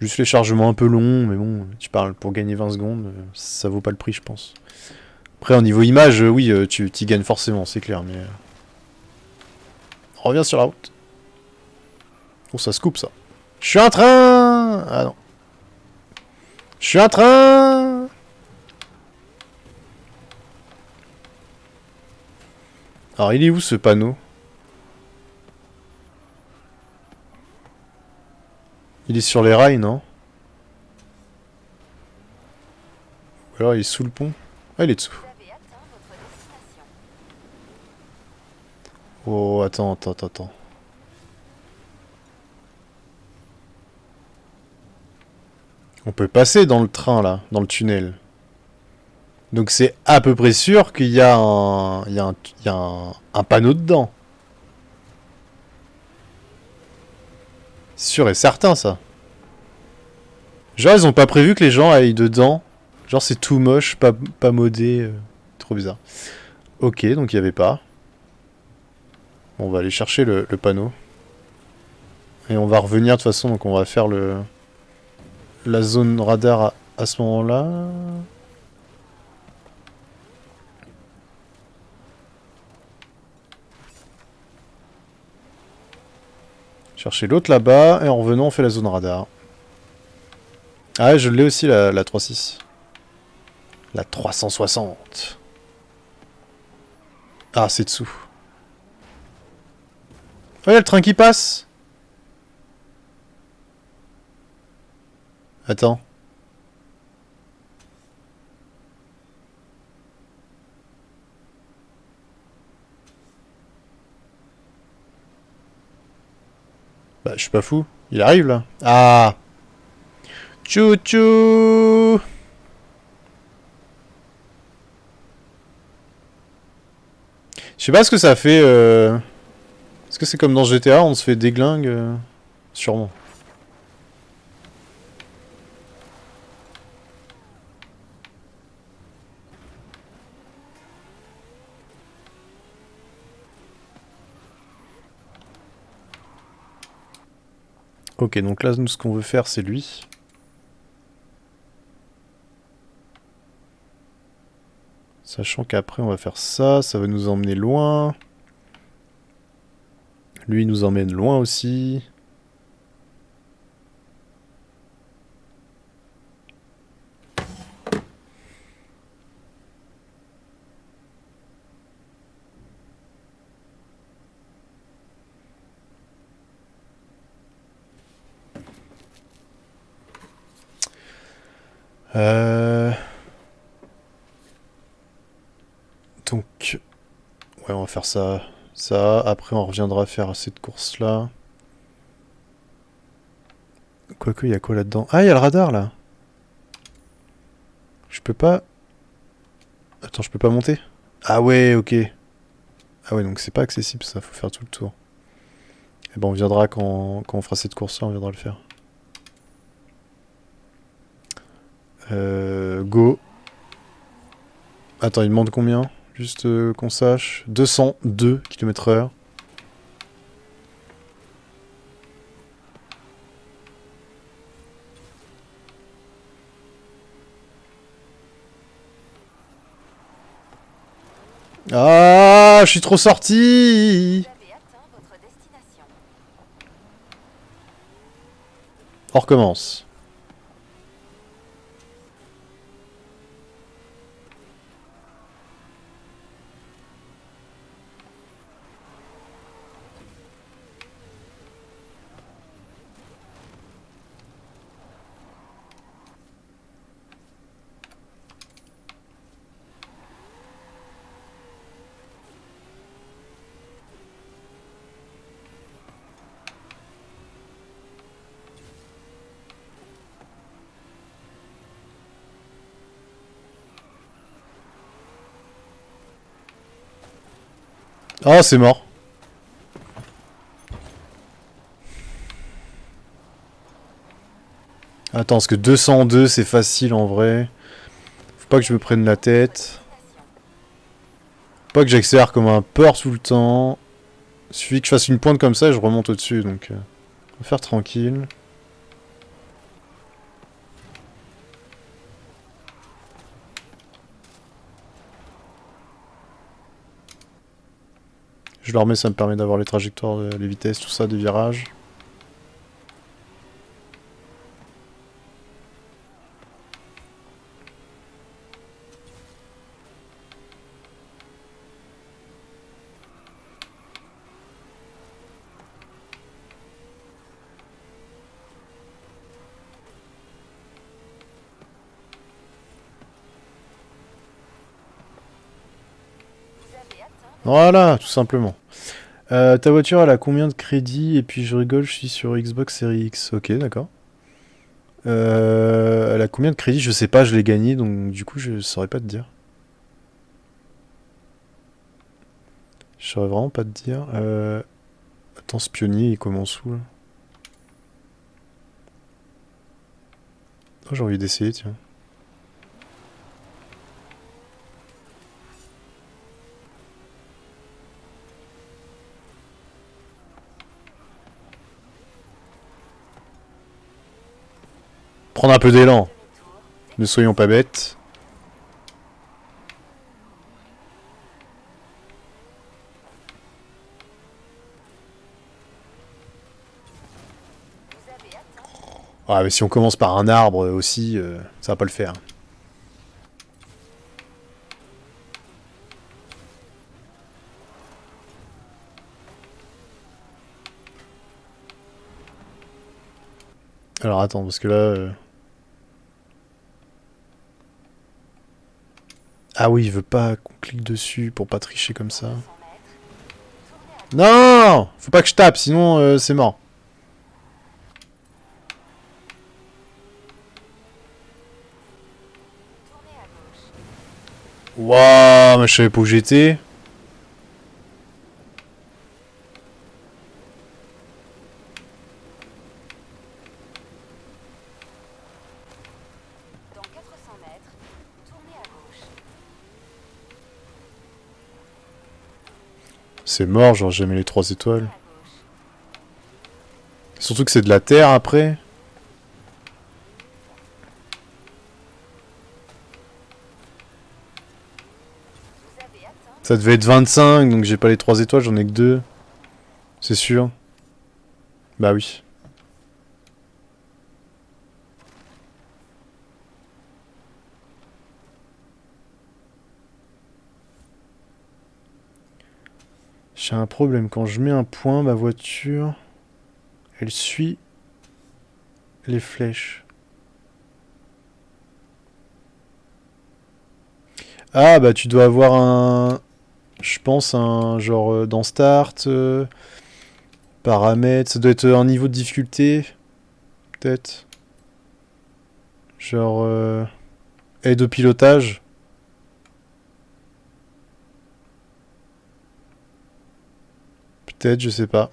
Juste les chargements un peu longs, mais bon, tu parles pour gagner 20 secondes, ça vaut pas le prix, je pense. Après, au niveau image, oui, tu t'y gagnes forcément, c'est clair, mais Reviens sur la route. Oh, ça se coupe, ça. Je suis un train. Ah non. Je suis un train. Alors, il est où, ce panneau? Il est sur les rails, non? Ou alors, il est sous le pont? Ah, il est dessous. Vous avez atteint votre destination. Oh, attends. On peut passer dans le train, là, dans le tunnel. Donc c'est à peu près sûr qu'il y a un panneau dedans. Sûr et certain, ça. Genre, ils ont pas prévu que les gens aillent dedans. Genre, c'est tout moche, pas modé. Trop bizarre. Ok, donc il y avait pas. Bon, on va aller chercher le panneau. Et on va revenir de toute façon, donc on va faire la zone radar à ce moment-là. Chercher l'autre là-bas, et en revenant, on fait la zone radar. Ah ouais, je l'ai aussi, la 3.6. La 360. Ah, c'est dessous. Oh, y a le train qui passe. Attends. Bah, je suis pas fou. Il arrive, là. Ah. Tchou-tchou. Je sais pas ce que ça fait. Est-ce que c'est comme dans GTA, on se fait déglingue sûrement. Ok, donc là, nous, ce qu'on veut faire, c'est lui. Sachant qu'après, on va faire ça. Ça va nous emmener loin. Lui, il nous emmène loin aussi. Donc, ouais, on va faire ça. Ça, après, on reviendra faire cette course-là. Quoique, il y a quoi là-dedans? Ah, il y a le radar, là. Je peux pas... Attends, je peux pas monter? Ah ouais, ok. Ah ouais, donc c'est pas accessible, ça. Faut faire tout le tour. Et ben, on viendra quand on fera cette course-là, on viendra le faire. Go. Attends, il demande combien? Juste qu'on sache. 202 km/h. Ah, je suis trop sorti. Vous avez atteint votre destination. On recommence. Ah, c'est mort. Attends, parce que 202, c'est facile en vrai. Faut pas que je me prenne la tête. Faut pas que j'accélère comme un porc tout le temps. Il suffit que je fasse une pointe comme ça et je remonte au-dessus. Donc, on va faire tranquille. Je le remets, ça me permet d'avoir les trajectoires, les vitesses, tout ça, des virages. Voilà, tout simplement. Ta voiture, elle a combien de crédits? Et puis je rigole, je suis sur Xbox Series X. Ok, d'accord. Elle a combien de crédits? Je sais pas, je l'ai gagné, donc du coup, je saurais pas te dire. Je saurais vraiment pas te dire. Attends, ce pionnier, il commence où, là? Oh, j'ai envie d'essayer, tiens. Prendre un peu d'élan. Ne soyons pas bêtes. Ah, mais si on commence par un arbre aussi, ça va pas le faire. Alors attends, parce que là... Ah oui, il veut pas qu'on clique dessus pour pas tricher comme ça. Non! Faut pas que je tape, sinon c'est mort. Waouh, mais je savais pas où j'étais. Dans 400 mètres, tournez à gauche. C'est mort, genre j'ai mis les 3 étoiles. À gauche. Surtout que c'est de la terre après. Vous avez atteint. Ça devait être 25, donc j'ai pas les 3 étoiles, j'en ai que 2. C'est sûr. Bah oui. J'ai un problème, quand je mets un point, ma voiture, elle suit les flèches. Ah bah tu dois avoir un... Je pense un genre dans Start, paramètres, ça doit être un niveau de difficulté, peut-être. Genre aide au pilotage. Peut-être, je sais pas.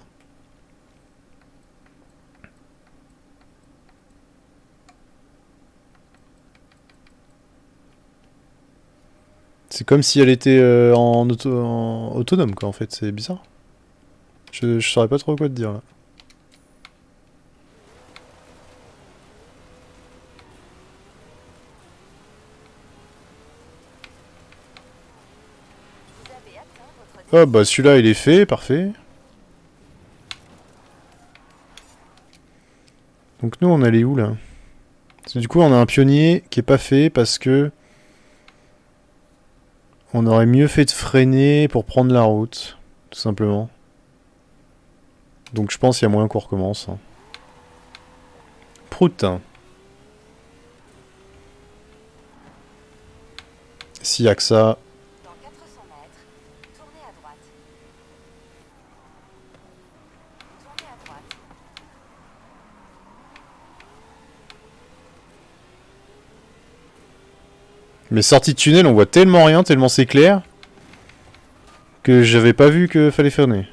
C'est comme si elle était en autonome, quoi, en fait. C'est bizarre. Je saurais pas trop quoi te dire, là. Vous avez atteint votre Oh, bah celui-là, il est fait, parfait. Donc nous, on allait où, là? Parce que du coup, on a un pionnier qui est pas fait parce que... On aurait mieux fait de freiner pour prendre la route, tout simplement. Donc je pense qu'il y a moyen qu'on recommence. Hein. Prout. Hein. S'il y a que ça... Dans 400 mètres, tournez à droite. Tournez à droite. Mais sortie de tunnel, on voit tellement rien, tellement c'est clair, que j'avais pas vu que fallait freiner.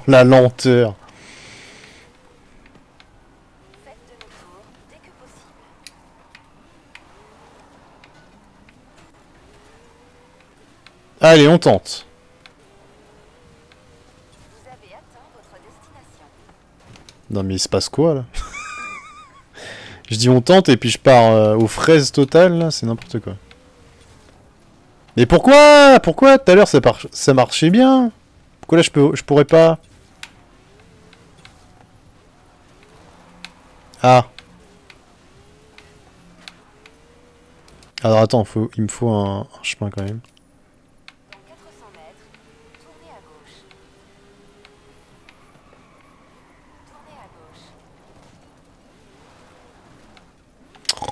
La lenteur. Faites demi-tour dès que possible. Allez, on tente. Vous avez atteint votre destination. Non mais il se passe quoi là? Je dis on tente et puis je pars aux fraises totales, là, c'est n'importe quoi. Mais pourquoi? Pourquoi tout à l'heure ça marchait bien? Pourquoi là je pourrais pas? Ah. Alors attends, il me faut un chemin quand même. Dans 400 mètres, tournez à gauche. Tournez à gauche.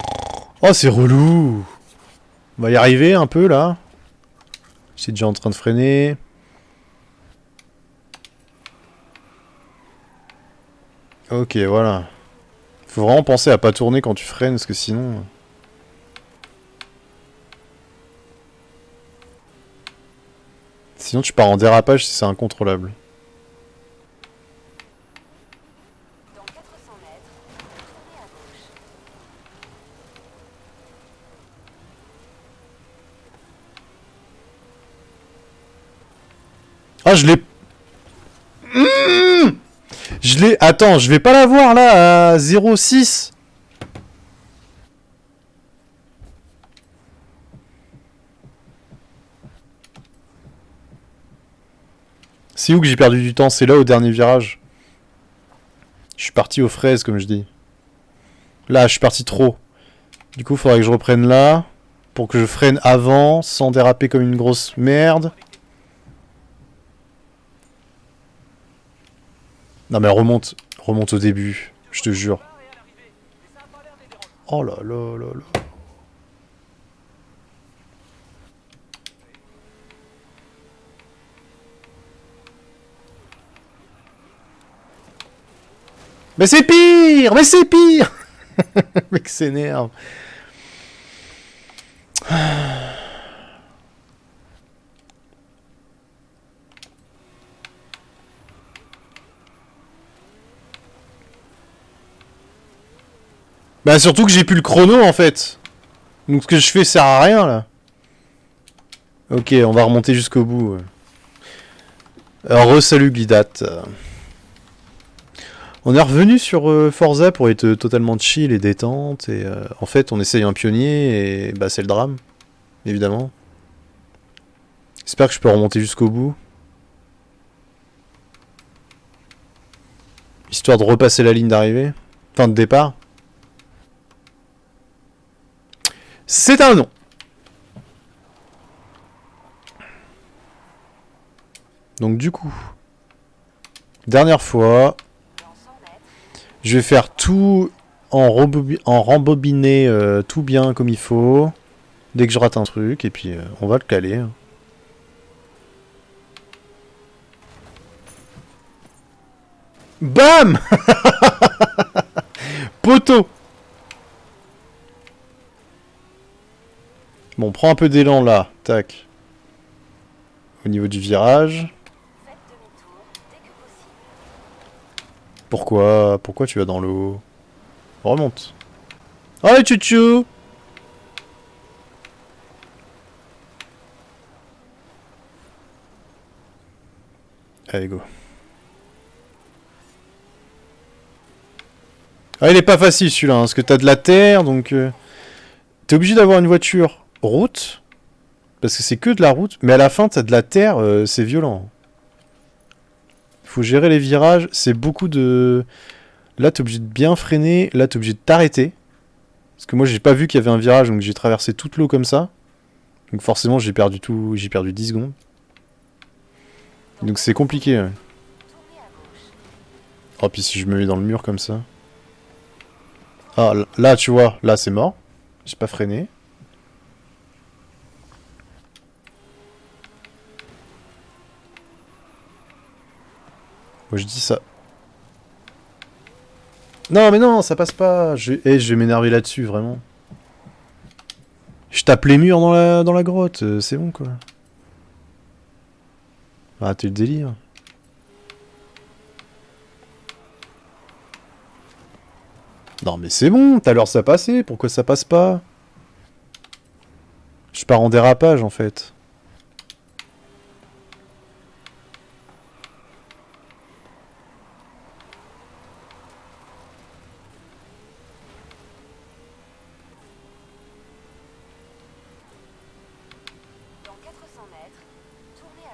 Oh, c'est relou. On va y arriver un peu là. C'est déjà en train de freiner. Ok, voilà. Faut vraiment penser à pas tourner quand tu freines, parce que sinon... Sinon tu pars en dérapage si c'est incontrôlable. Dans 400 mètres, tournez à gauche. Ah, je l'ai... Mmh, je l'ai... Attends, je vais pas l'avoir là à 0,6. C'est où que j'ai perdu du temps? C'est là au dernier virage. Je suis parti aux fraises comme je dis. Là, je suis parti trop. Du coup, il faudrait que je reprenne là. Pour que je freine avant, sans déraper comme une grosse merde. Non mais remonte. Remonte au début. Je te jure. Oh là là là là. Mais c'est pire! Mais c'est pire! Le mec s'énerve. Bah surtout que j'ai plus le chrono en fait. Donc ce que je fais sert à rien là. Ok, on va remonter jusqu'au bout. Alors re-salut Glidat. On est revenu sur Forza pour être totalement chill et détente. Et en fait on essaye un pionnier et bah c'est le drame. Évidemment. J'espère que je peux remonter jusqu'au bout. Histoire de repasser la ligne d'arrivée. Enfin de départ. C'est un non. Donc du coup, dernière fois, Dans 100 mètres, je vais faire tout en rembobiné tout bien comme il faut. Dès que je rate un truc, et puis on va le caler. Bam. Poteau. Bon, prends un peu d'élan là. Tac. Au niveau du virage. faites demi-tour dès que possible. Pourquoi tu vas dans l'eau? Remonte. Allez, tchou-tchou. Allez, go. Ah, il est pas facile celui-là, hein, parce que t'as de la terre, donc... T'es obligé d'avoir une voiture route, parce que c'est que de la route, mais à la fin, t'as de la terre, c'est violent. Faut gérer les virages, c'est beaucoup de... Là, t'es obligé de bien freiner, là, t'es obligé de t'arrêter. Parce que moi, j'ai pas vu qu'il y avait un virage, donc j'ai traversé toute l'eau comme ça. Donc forcément, j'ai perdu 10 secondes. Donc c'est compliqué, ouais. Tournez à gauche. Oh, puis si je me mets dans le mur comme ça... Ah, là, tu vois, là, c'est mort. J'ai pas freiné. Moi, je dis ça. Non, mais non, ça passe pas. Je vais m'énerver là-dessus, vraiment. Je tape les murs dans la grotte, c'est bon, quoi. Arrêtez le délire. Non, mais c'est bon, tout à l'heure ça passait, pourquoi ça passe pas? Je pars en dérapage, en fait.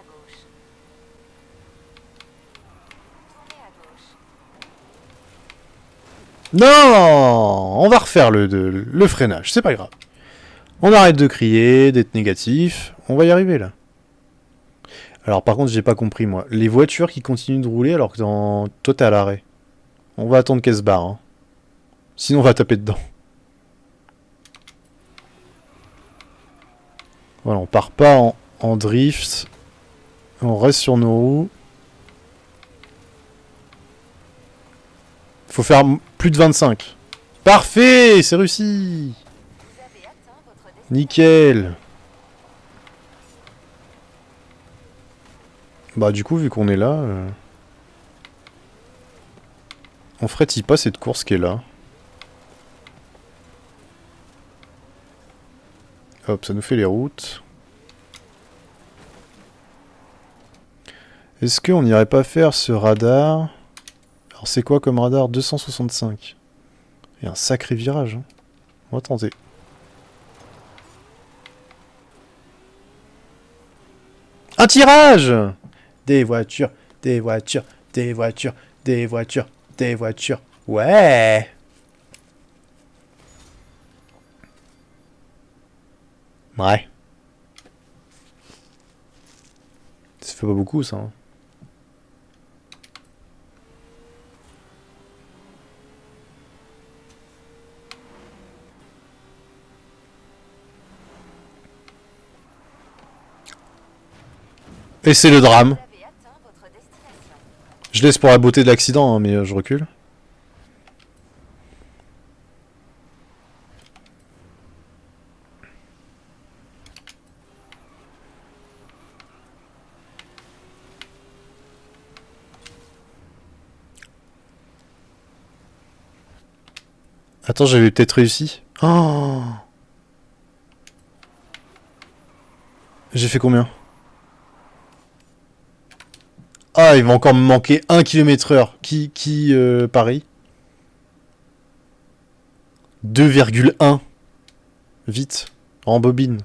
gauche. Tournez à gauche. Non, on va refaire le freinage, c'est pas grave. On arrête de crier, d'être négatif. On va y arriver là. Alors par contre, j'ai pas compris moi. Les voitures qui continuent de rouler alors que toi t'es à l'arrêt. On va attendre qu'elles se barrent. Hein. Sinon on va taper dedans. Voilà, on part pas en drift. On reste sur nos roues. Faut faire plus de 25. Parfait, c'est réussi. Vous avez atteint votre destination. Nickel. Bah du coup, vu qu'on est là... on ferait-il pas cette course qui est là? Hop, ça nous fait les routes. Est-ce qu'on n'irait pas faire ce radar? Alors c'est quoi comme radar? 265. Et un sacré virage. Hein. On va tenter. Un tirage! Des voitures, des voitures, des voitures, des voitures, des voitures. Ouais! Ouais. Ça fait pas beaucoup ça. Hein. Et c'est le drame. Vous avez atteint votre destination. Je laisse pour la beauté de l'accident, hein, mais je recule. Attends, j'avais peut-être réussi. Oh, j'ai fait combien? Ah, il va encore me manquer 1 km/h. Qui pareil 2,1. Vite. En bobine.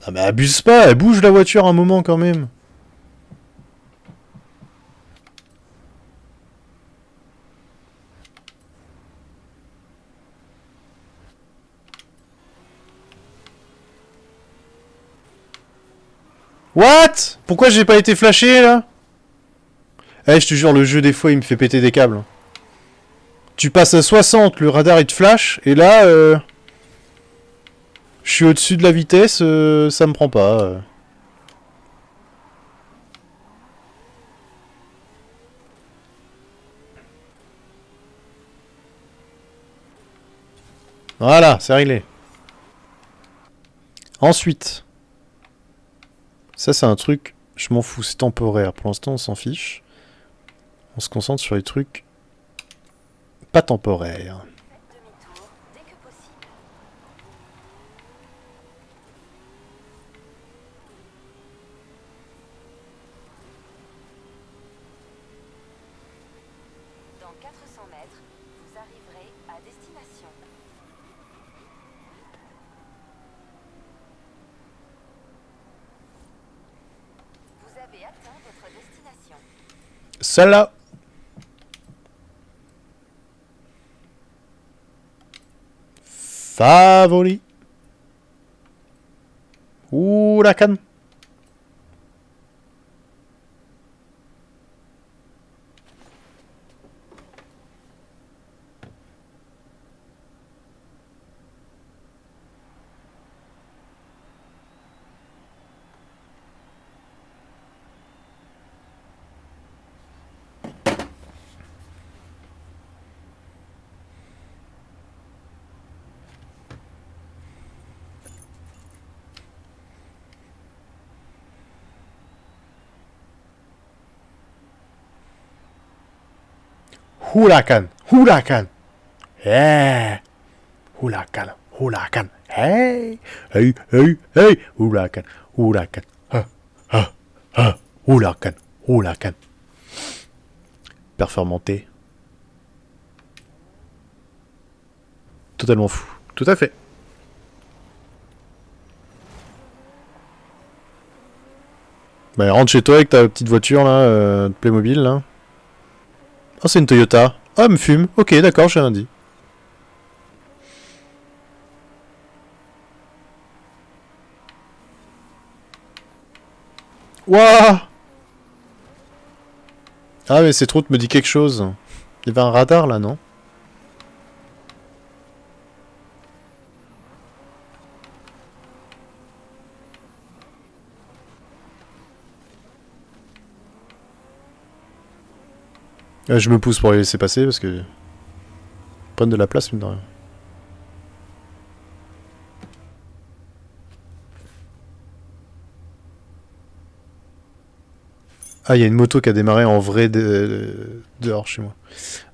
Ah mais abuse pas, elle bouge la voiture un moment quand même. What? Pourquoi j'ai pas été flashé là? Eh, je te jure, le jeu des fois il me fait péter des câbles. Tu passes à 60, le radar il te flash, et là, je suis au-dessus de la vitesse, ça me prend pas. Voilà, c'est réglé. Ensuite, ça c'est un truc, je m'en fous, c'est temporaire. Pour l'instant, on s'en fiche. On se concentre sur les trucs pas temporaires. Faites demi-tour dès que possible. Dans 400 mètres, vous arriverez à destination. Vous avez atteint votre destination. Celle-là. Favori. Ouh, la canne. Huracan, huracan. Yeah. Huracan, huracan. Hey, hey, hey, hey. Huracan, huracan. Ha, ha, ha. Huracan, huracan. Performanté. Totalement fou. Tout à fait. Bah rentre chez toi avec ta petite voiture là, de Playmobil là. Oh c'est une Toyota. Ah elle me fume. Ok d'accord, j'ai rien dit. Wouah. Ah mais cette route me dit quelque chose. Il y avait un radar là, non? Je me pousse pour les laisser passer parce que... Ils prennent de la place, mine de rien. Ah, il y a une moto qui a démarré en vrai dehors chez moi.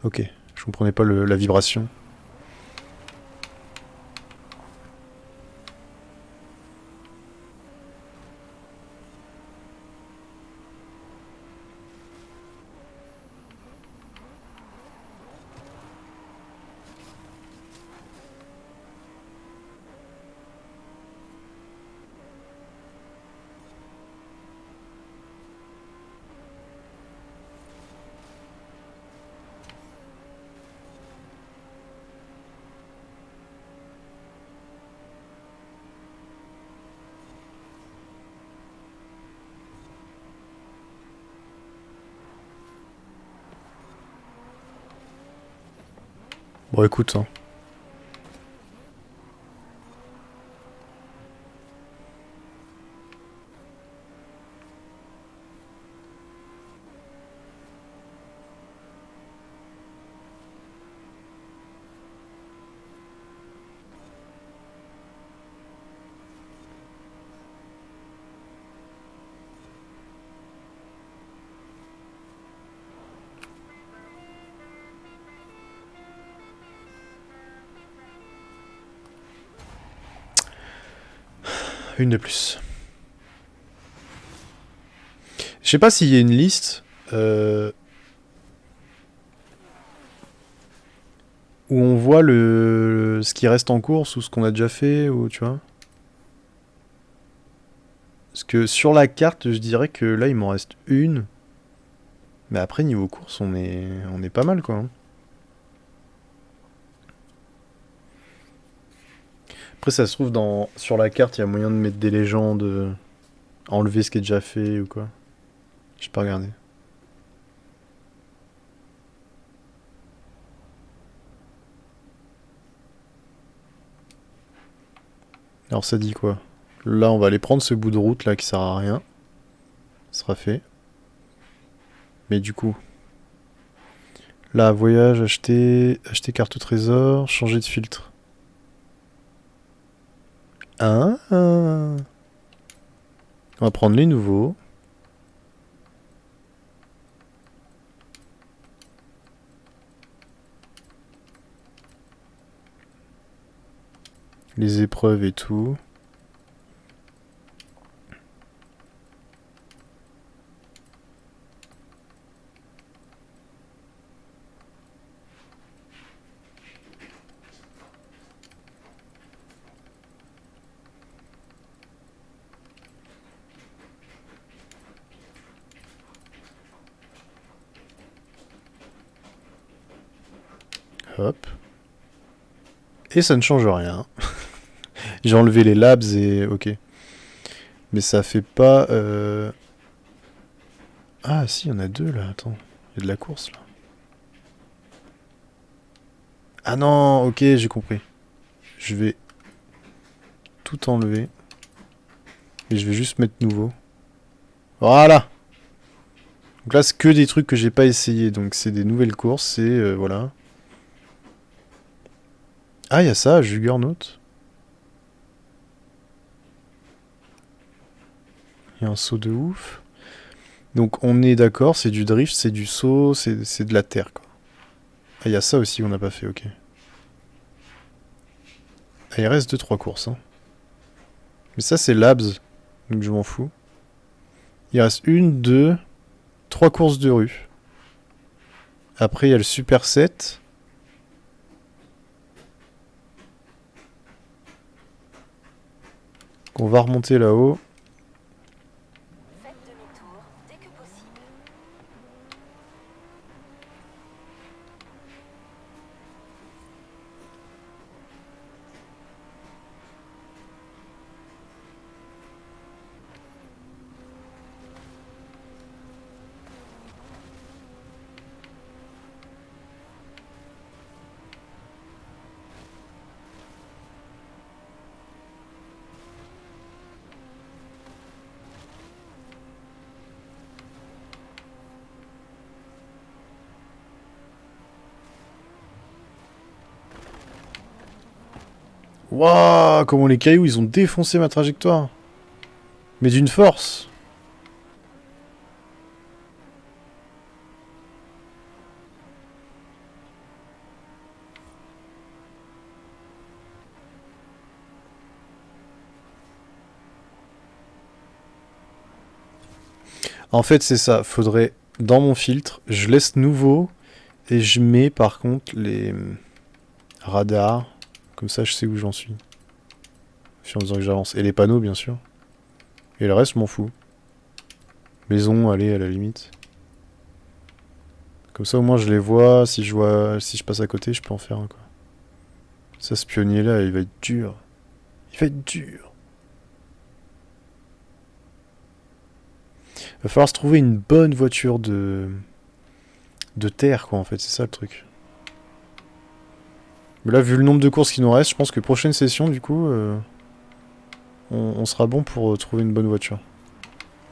Ok, je comprenais pas la vibration. Bon, écoute, hein. Une de plus. Je sais pas s'il y a une liste où on voit ce qui reste en course ou ce qu'on a déjà fait, ou tu vois. Parce que sur la carte, je dirais que là, il m'en reste une. Mais après, niveau course, on est pas mal, quoi. Hein. Après, ça se trouve, sur la carte, il y a moyen de mettre des légendes, enlever ce qui est déjà fait ou quoi. J'ai pas regardé. Alors, ça dit quoi? Là, on va aller prendre ce bout de route là qui sert à rien. Ça sera fait. Mais du coup, là, voyage, acheter carte au trésor, changer de filtre. Ah, on va prendre les nouveaux. Les épreuves et tout. Hop. Et ça ne change rien. J'ai enlevé les labs et... Ok. Mais ça fait pas... Ah si, il y en a deux là, attends. Il y a de la course là. Ah non, ok, j'ai compris. Je vais tout enlever. Et je vais juste mettre nouveau. Voilà. Donc là, c'est que des trucs que j'ai pas essayé. Donc c'est des nouvelles courses et voilà. Ah, il y a ça, Juggernaut. Il y a un saut de ouf. Donc on est d'accord, c'est du drift, c'est du saut, c'est de la terre quoi. Ah, il y a ça aussi qu'on n'a pas fait, ok. Ah, il reste 2-3 courses. Hein. Mais ça c'est Labs, donc je m'en fous. Il reste 1, 2, 3 courses de rue. Après il y a le Super 7. On va remonter là-haut. Faites demi-tour dès que possible. Waouh, comment les cailloux, ils ont défoncé ma trajectoire. Mais d'une force. En fait, c'est ça. Faudrait, dans mon filtre, je laisse nouveau et je mets par contre les radars. Comme ça, je sais où j'en suis. Au fur et à mesure que j'avance. Et les panneaux, bien sûr. Et le reste, je m'en fous. Maison, allez, à la limite. Comme ça, au moins, je les vois. Si je passe à côté, je peux en faire un, quoi. Ça, ce pionnier-là, il va être dur. Il va être dur. Va falloir se trouver une bonne voiture de terre, quoi, en fait. C'est ça, le truc. Mais là, vu le nombre de courses qui nous reste, je pense que prochaine session, du coup, on sera bon pour trouver une bonne voiture.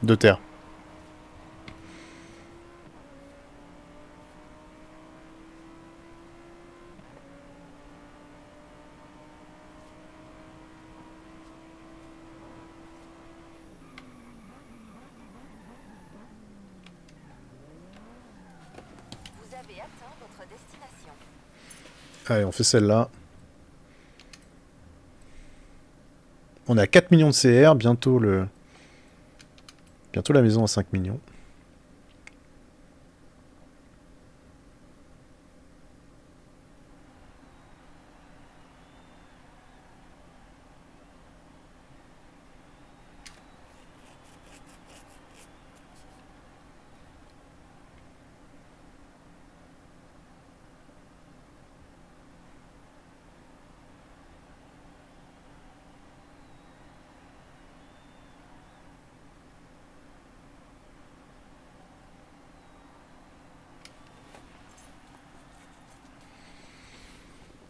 De terre. Vous avez atteint votre destination. Allez, on fait celle-là. On est à 4 millions de CR, bientôt la maison à 5 millions.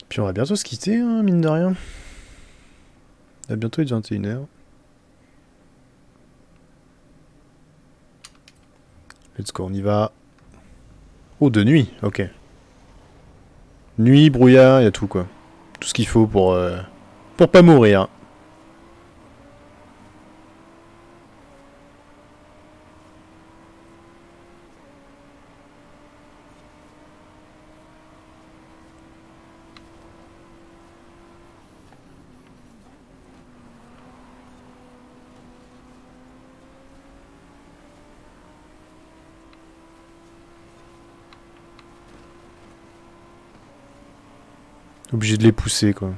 Puis on va bientôt se quitter, hein, mine de rien. Il va bientôt être 21h. Let's go, on y va. Oh, de nuit, ok. Nuit, brouillard, il y a tout, quoi. Tout ce qu'il faut pour pas mourir. Obligé de les pousser, quoi.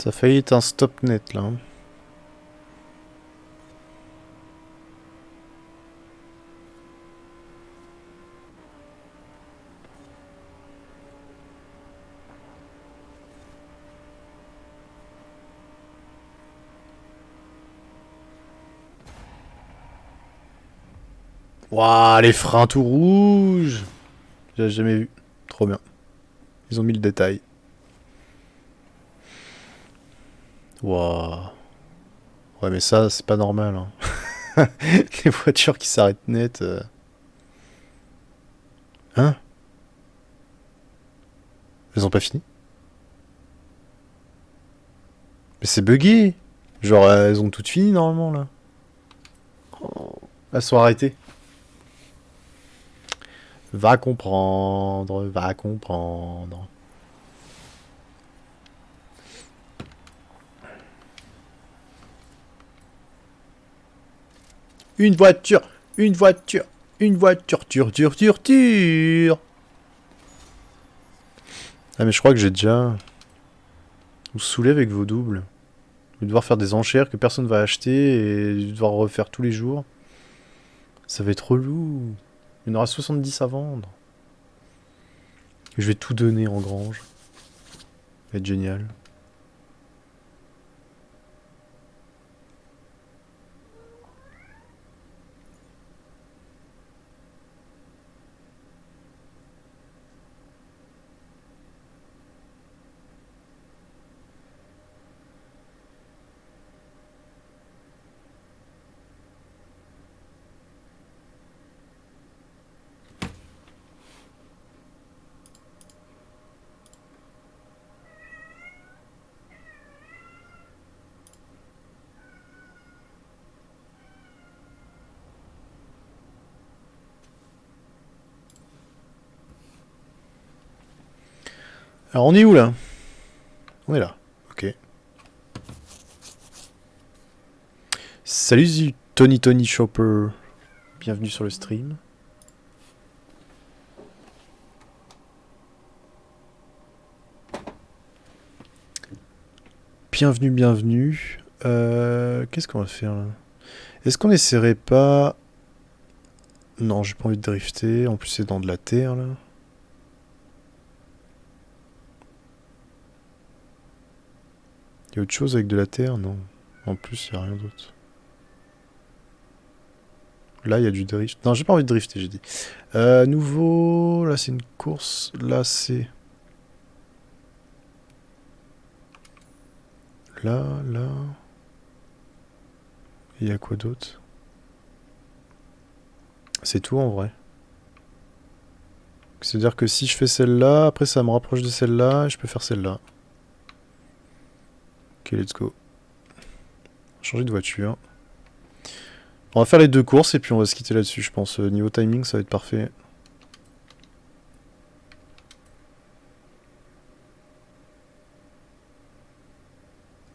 Ça a failli être un stop net là. Hein. Waouh, les freins tout rouges! J'ai jamais vu. Trop bien. Ils ont mis le détail. Waouh. Ouais, mais ça, c'est pas normal. Hein. Les voitures qui s'arrêtent net. Hein? Elles ont pas fini? Mais c'est buggé! Genre, elles ont toutes fini normalement là. Oh. Elles sont arrêtées. Va comprendre, va comprendre. Une voiture, une voiture, une voiture, ture. Ah mais je crois que j'ai déjà... Vous saoulez avec vos doubles. Vous allez devoir faire des enchères que personne va acheter et devoir refaire tous les jours. Ça va être relou. Il y en aura 70 à vendre. Je vais tout donner en grange. Ça va être génial. Alors on est où là? On est là. Ok. Salut Tony Chopper. Bienvenue sur le stream. Bienvenue. Qu'est-ce qu'on va faire là? Est-ce qu'on essaierait pas... Non, j'ai pas envie de drifter. En plus, c'est dans de la terre là. Il y a autre chose avec de la terre? Non. En plus, il y a rien d'autre. Là, il y a du drift. Non, j'ai pas envie de drifter, j'ai dit. Nouveau... Là, c'est une course. Là, c'est... Là. Il y a quoi d'autre? C'est tout en vrai. C'est-à-dire que si je fais celle-là, après ça me rapproche de celle-là, et je peux faire celle-là. Ok, let's go. Changer de voiture. On va faire les deux courses et puis on va se quitter là-dessus, je pense. Niveau timing, ça va être parfait.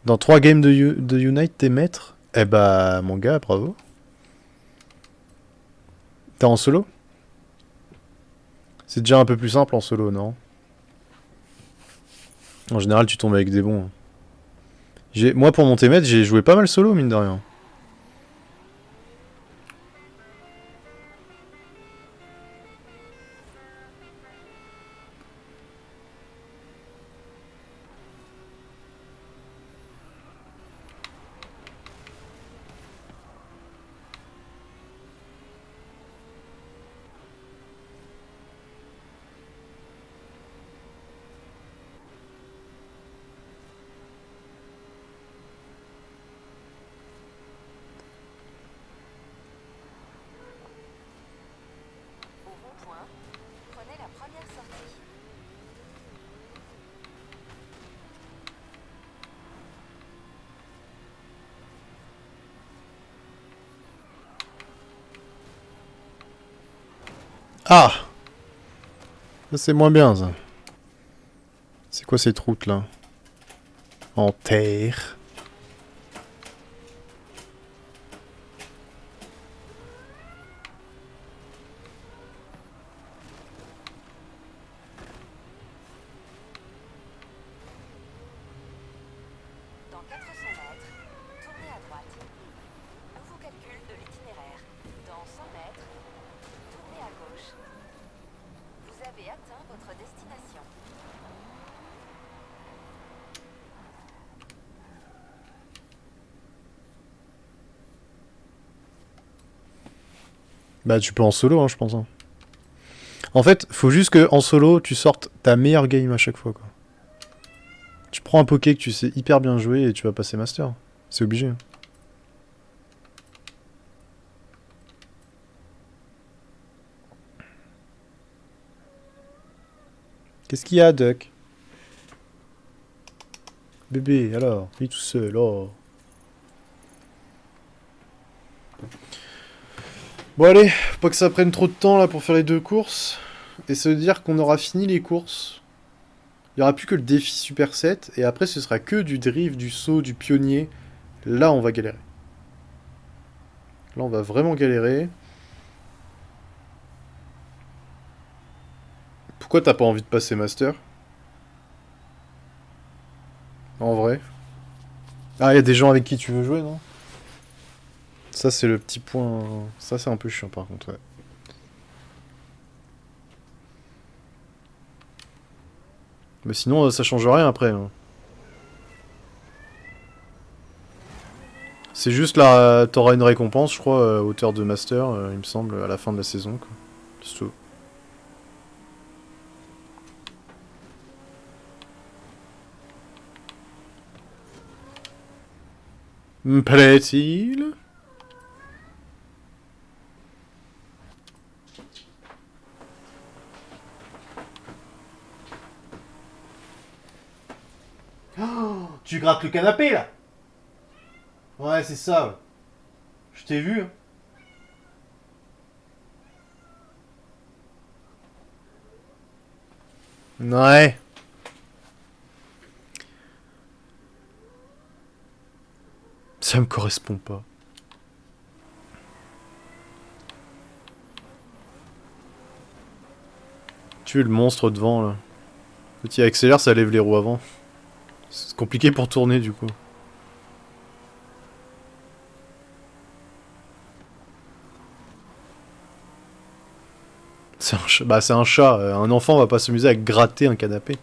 Dans 3 games de Unite, t'es maître? Eh bah, mon gars, bravo. T'es en solo? C'est déjà un peu plus simple en solo, non? En général, tu tombes avec des bons. Moi, pour monter maître, j'ai joué pas mal solo, mine de rien. Au rond-point, prenez la première sortie. Ah! Ça, c'est moins bien, ça. C'est quoi cette route, là? En terre. Dans 400 mètres, tournez à droite. Nouveau calcul de l'itinéraire. Dans 100 mètres, tournez à gauche. Vous avez atteint votre destination. Bah tu peux en solo, hein, je pense. Hein. En fait, faut juste que en solo, tu sortes ta meilleure game à chaque fois, quoi. Tu prends un poké que tu sais hyper bien jouer et tu vas passer master. C'est obligé. Hein. Qu'est-ce qu'il y a, Duck? Bébé, alors, il est tout seul, oh. Bon allez, faut pas que ça prenne trop de temps là pour faire les 2 courses. Et se dire qu'on aura fini les courses. Il n'y aura plus que le défi Super 7. Et après ce sera que du drift, du saut, du pionnier. Là on va galérer. Là on va vraiment galérer. Pourquoi t'as pas envie de passer master? En vrai. Ah, il y a des gens avec qui tu veux jouer, non? Ça c'est le petit point... Ça c'est un peu chiant par contre, ouais. Mais sinon ça change rien après. Hein. C'est juste là, t'auras une récompense, je crois, hauteur de master, il me semble, à la fin de la saison, quoi. C'est tout. Me plaît-il? Oh, tu grattes le canapé là? Ouais, c'est ça. Ouais. Je t'ai vu. Hein. Ouais. Ça me correspond pas. Tu es le monstre devant là. Quand il accélère, ça lève les roues avant. C'est compliqué pour tourner du coup. C'est un chat. Bah c'est un chat. Un enfant va pas s'amuser à gratter un canapé.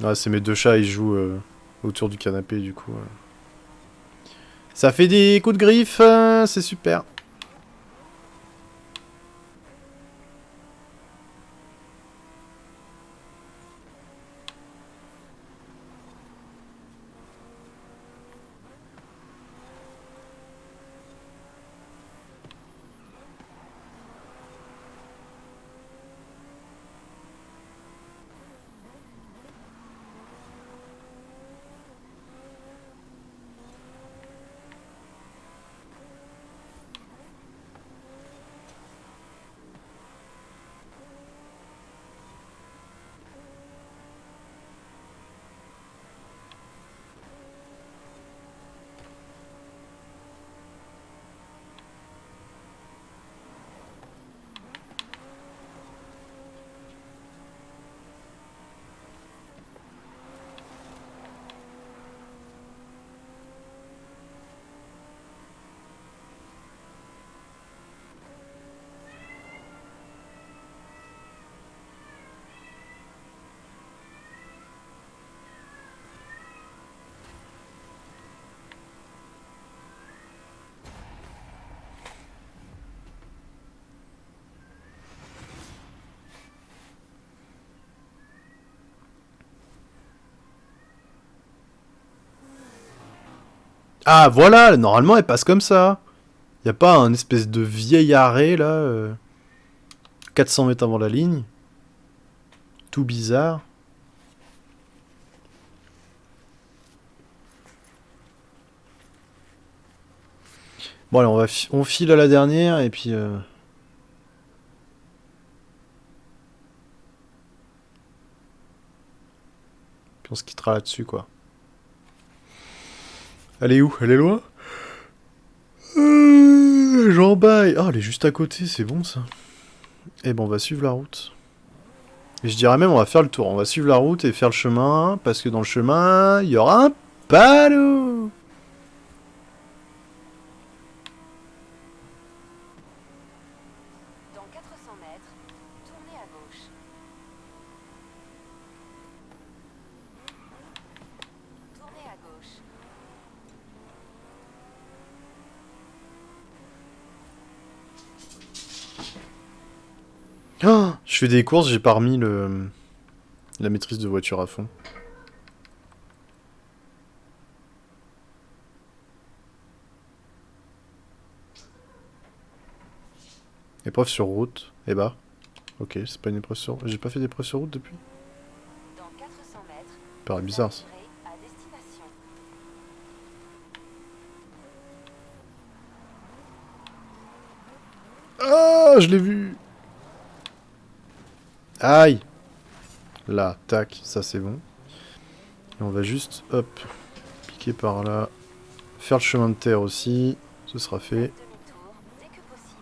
Ouais, c'est mes 2 chats, ils jouent autour du canapé du coup. Ça fait des coups de griffe, c'est super. Ah voilà, normalement elle passe comme ça. Y a pas un espèce de vieil arrêt là, 400 mètres avant la ligne. Tout bizarre. Bon allez, on file à la dernière et puis... Puis on se quittera là-dessus quoi. Elle est où? Elle est loin? J'en baille. Ah, elle est juste à côté, c'est bon ça. Eh ben on va suivre la route. Et je dirais même, on va faire le tour. On va suivre la route et faire le chemin, parce que dans le chemin, il y aura un panneau. Dans 400 mètres, tournez à gauche. Tournez à gauche. Oh, je fais des courses, j'ai pas remis la maîtrise de voiture à fond. Épreuve sur route. Eh bah. Ok, c'est pas une épreuve sur... J'ai pas fait d'épreuve sur route depuis. Dans 400 mètres, Paraît vous bizarre ça. arriverez à destination. Ah, je l'ai vu. Aïe. Là, tac, ça c'est bon. Et on va juste, hop, piquer par là. Faire le chemin de terre aussi. Ce sera fait. Faites demi-tour dès que possible.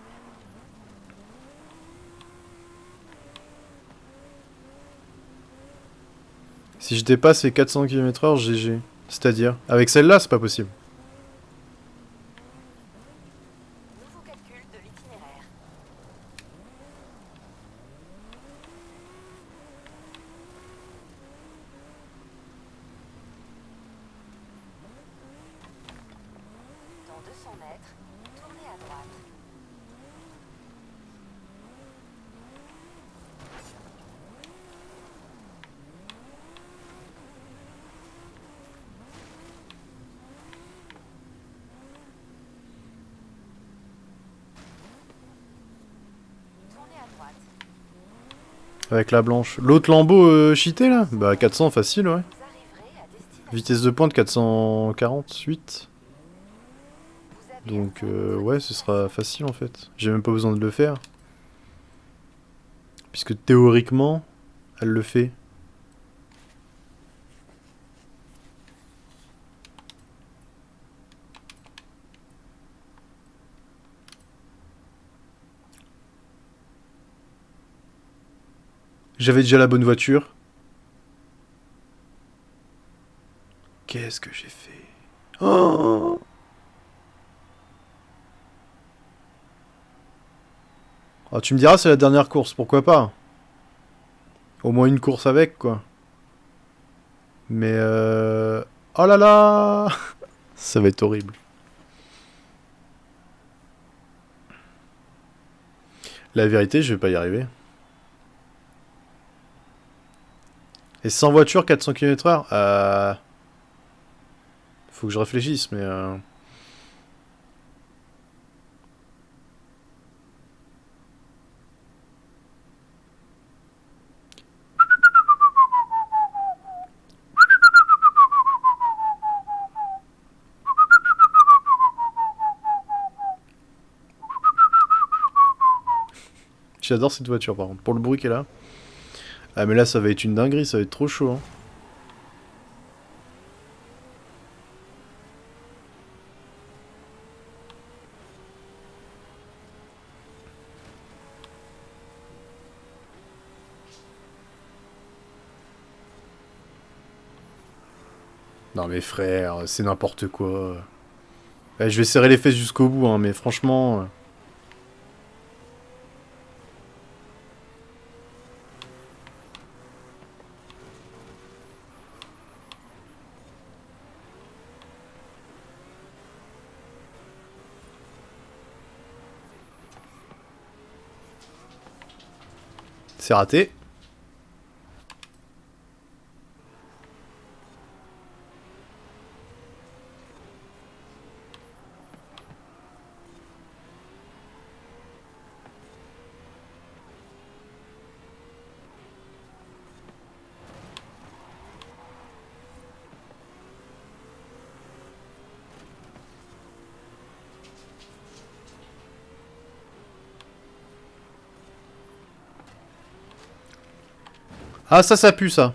Si je dépasse les 400 km/h, GG. C'est-à-dire, avec celle-là, c'est pas possible. Nouveau calcul de l'itinéraire. Dans 200 mètres, tournez à droite. Tournez à droite. Avec la blanche. L'autre lambeau cheaté là? Bah 400 facile, ouais. Vous arriverez à destination. Vitesse de pointe 448. Vous avez Donc atteint votre ouais, ce destination. sera facile en fait. J'ai même pas besoin de le faire. Puisque théoriquement, elle le fait. J'avais déjà la bonne voiture. Qu'est-ce que j'ai fait? Oh! Ah, tu me diras, c'est la dernière course, pourquoi pas? Au moins une course avec, quoi. Mais oh là là! Ça va être horrible. La vérité, je vais pas y arriver. Et sans voiture, 400 km/h? Faut que je réfléchisse, mais... J'adore cette voiture, par contre. Pour le bruit qu'elle a. Ah, mais là, ça va être une dinguerie, ça va être trop chaud, hein. Non mais frère, c'est n'importe quoi. Je vais serrer les fesses jusqu'au bout, hein, mais franchement... C'est raté. Ah, ça pue, ça.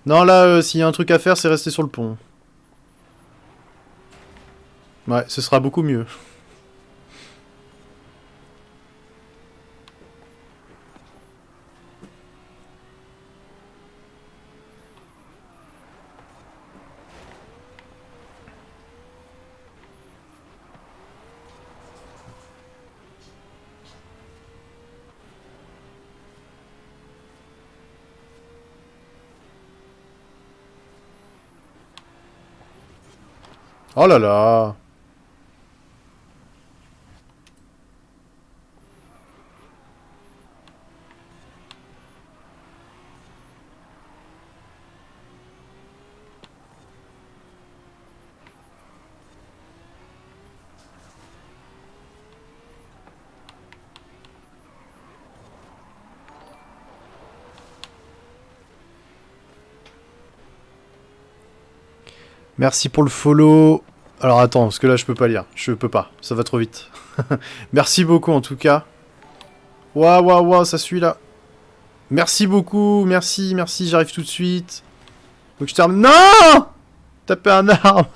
Non, là, s'il y a un truc à faire, c'est rester sur le pont. Ouais, ce sera beaucoup mieux. Oh là là. Merci pour le follow. Alors attends, parce que là je peux pas lire. Je peux pas, ça va trop vite. Merci beaucoup en tout cas. Waouh, waouh, waouh, ça suit là. Merci beaucoup, merci, merci, j'arrive tout de suite. Faut que je termine. Non! Taper un arbre.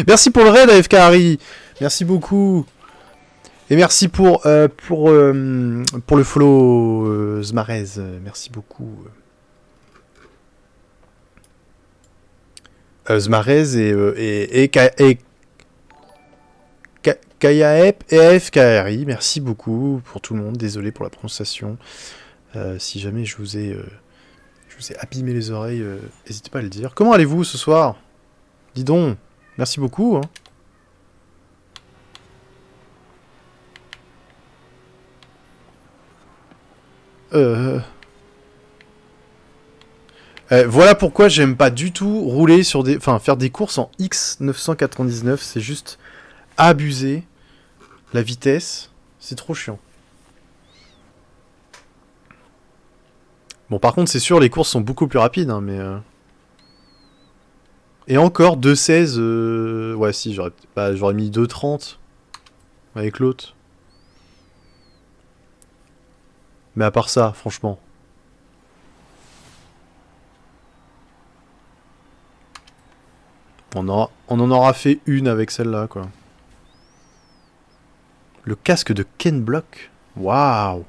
Merci pour le raid AFK Harry. Merci beaucoup. Et merci pour le follow Zmarez. Merci beaucoup. Zmarez et Kayaep et AFKRI, merci beaucoup pour tout le monde, désolé pour la prononciation. Si jamais je vous ai abîmé les oreilles, n'hésitez pas à le dire. Comment allez-vous ce soir? Dis donc, merci beaucoup. Hein. Voilà pourquoi j'aime pas du tout rouler sur des... Enfin, faire des courses en X999, c'est juste abusé. La vitesse, c'est trop chiant. Bon, par contre, c'est sûr, les courses sont beaucoup plus rapides, hein, mais... Et encore, 2,16... Ouais, si, j'aurais mis 2,30 avec l'autre. Mais à part ça, franchement... On en aura fait une avec celle-là, quoi. Le casque de Ken Block. Waouh.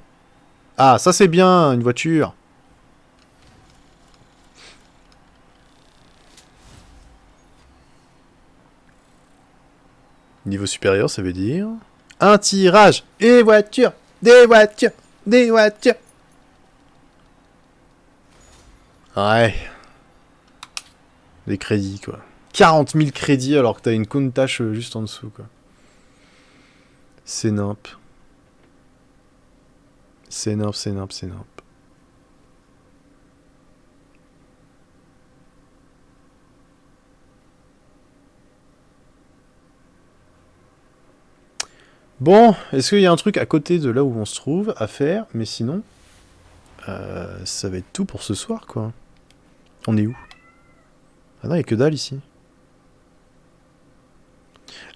Ah, ça c'est bien, une voiture. Niveau supérieur, ça veut dire... Un tirage. Des voitures. Des voitures. Des voitures. Ouais. Des crédits, quoi. 40 000 crédits alors que t'as une Countach juste en dessous, quoi. C'est nimp. C'est nimp, c'est nimp, c'est nimp. Bon, est-ce qu'il y a un truc à côté de là où on se trouve à faire? Mais sinon, ça va être tout pour ce soir, quoi. On est où? Ah non, il n'y a que dalle ici.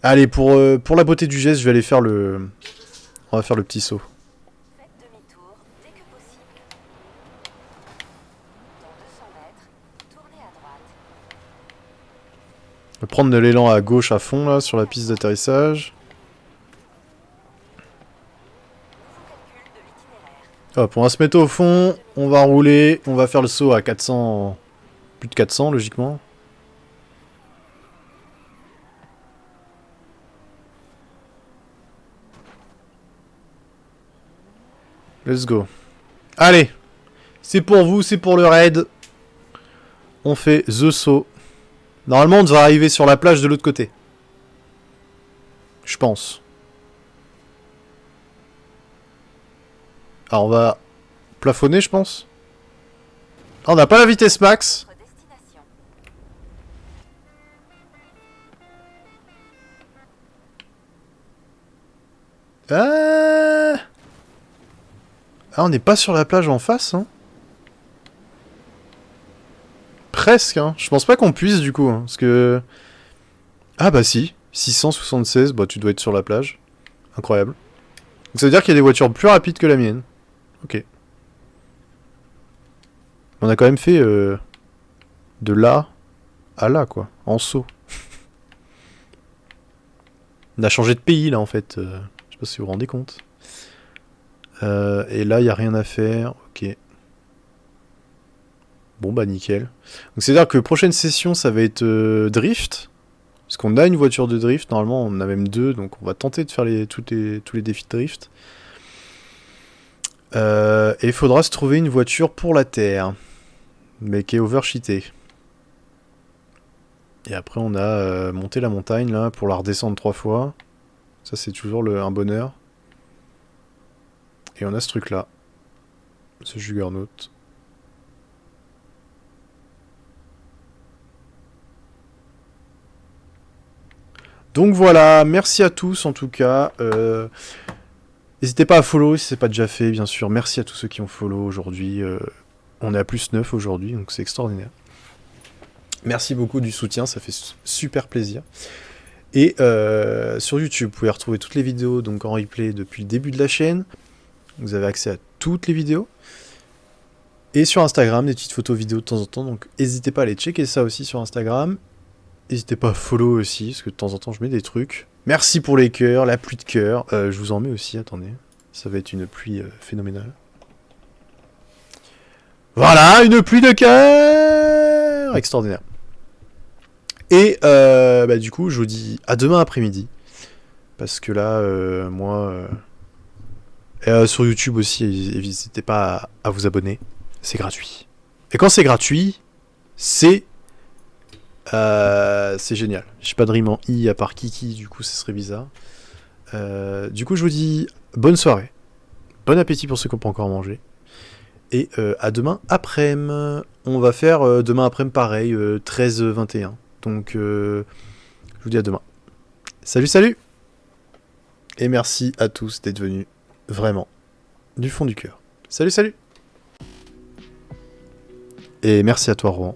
Allez, pour la beauté du geste, je vais aller faire le... On va faire le petit saut. Faites demi-tour dès que possible. Dans 200 mètres, tournez à droite. Je vais prendre de l'élan à gauche à fond, là, sur la piste d'atterrissage. Nouveau calcul de l'itinéraire. Hop, on va se mettre au fond, on va rouler, on va faire le saut à 400... Plus de 400, logiquement. Let's go. Allez, c'est pour vous, c'est pour le raid. On fait the saut. Normalement, on devrait arriver sur la plage de l'autre côté. Je pense. Alors, on va plafonner, je pense. Ah, on n'a pas la vitesse max. Votre destination. Ah, on n'est pas sur la plage en face, hein. Presque, hein. Je pense pas qu'on puisse, du coup, hein, parce que... Ah bah si, 676, bah tu dois être sur la plage. Incroyable. Donc ça veut dire qu'il y a des voitures plus rapides que la mienne. Ok. On a quand même fait de là à là, quoi. En saut. On a changé de pays, là, en fait. Je sais pas si vous vous rendez compte. Et là, il n'y a rien à faire. Ok. Bon, bah nickel. Donc c'est-à-dire que prochaine session, ça va être drift. Parce qu'on a une voiture de drift. Normalement, on en a même deux. Donc on va tenter de faire tous les défis de drift. Et il faudra se trouver une voiture pour la Terre. Mais qui est overcheatée. Et après, on a monté la montagne, là, pour la redescendre 3 fois. Ça, c'est toujours un bonheur. Et on a ce truc-là. Ce Juggernaut. Donc voilà, merci à tous en tout cas. N'hésitez pas à follow si c'est pas déjà fait, bien sûr. Merci à tous ceux qui ont follow aujourd'hui. On est à plus 9 aujourd'hui, donc c'est extraordinaire. Merci beaucoup du soutien, ça fait super plaisir. Et sur YouTube, vous pouvez retrouver toutes les vidéos donc en replay depuis le début de la chaîne. Vous avez accès à toutes les vidéos. Et sur Instagram, des petites photos vidéos de temps en temps. Donc n'hésitez pas à aller checker ça aussi sur Instagram. N'hésitez pas à follow aussi, parce que de temps en temps je mets des trucs. Merci pour les cœurs, la pluie de cœurs. Je vous en mets aussi, attendez. Ça va être une pluie phénoménale. Voilà, une pluie de cœurs extraordinaire. Et du coup, je vous dis à demain après-midi. Parce que là, moi... sur YouTube aussi, n'hésitez pas à vous abonner. C'est gratuit. Et quand c'est gratuit, c'est génial. J'ai pas de rime en i à part Kiki, du coup, ce serait bizarre. Du coup, je vous dis bonne soirée. Bon appétit pour ceux qui n'ont pas encore mangé. Et à demain après-midi. On va faire demain après-midi pareil, 13-21. Donc, je vous dis à demain. Salut, salut! Et merci à tous d'être venus. Vraiment. Du fond du cœur. Salut, salut! Et merci à toi, Rohan.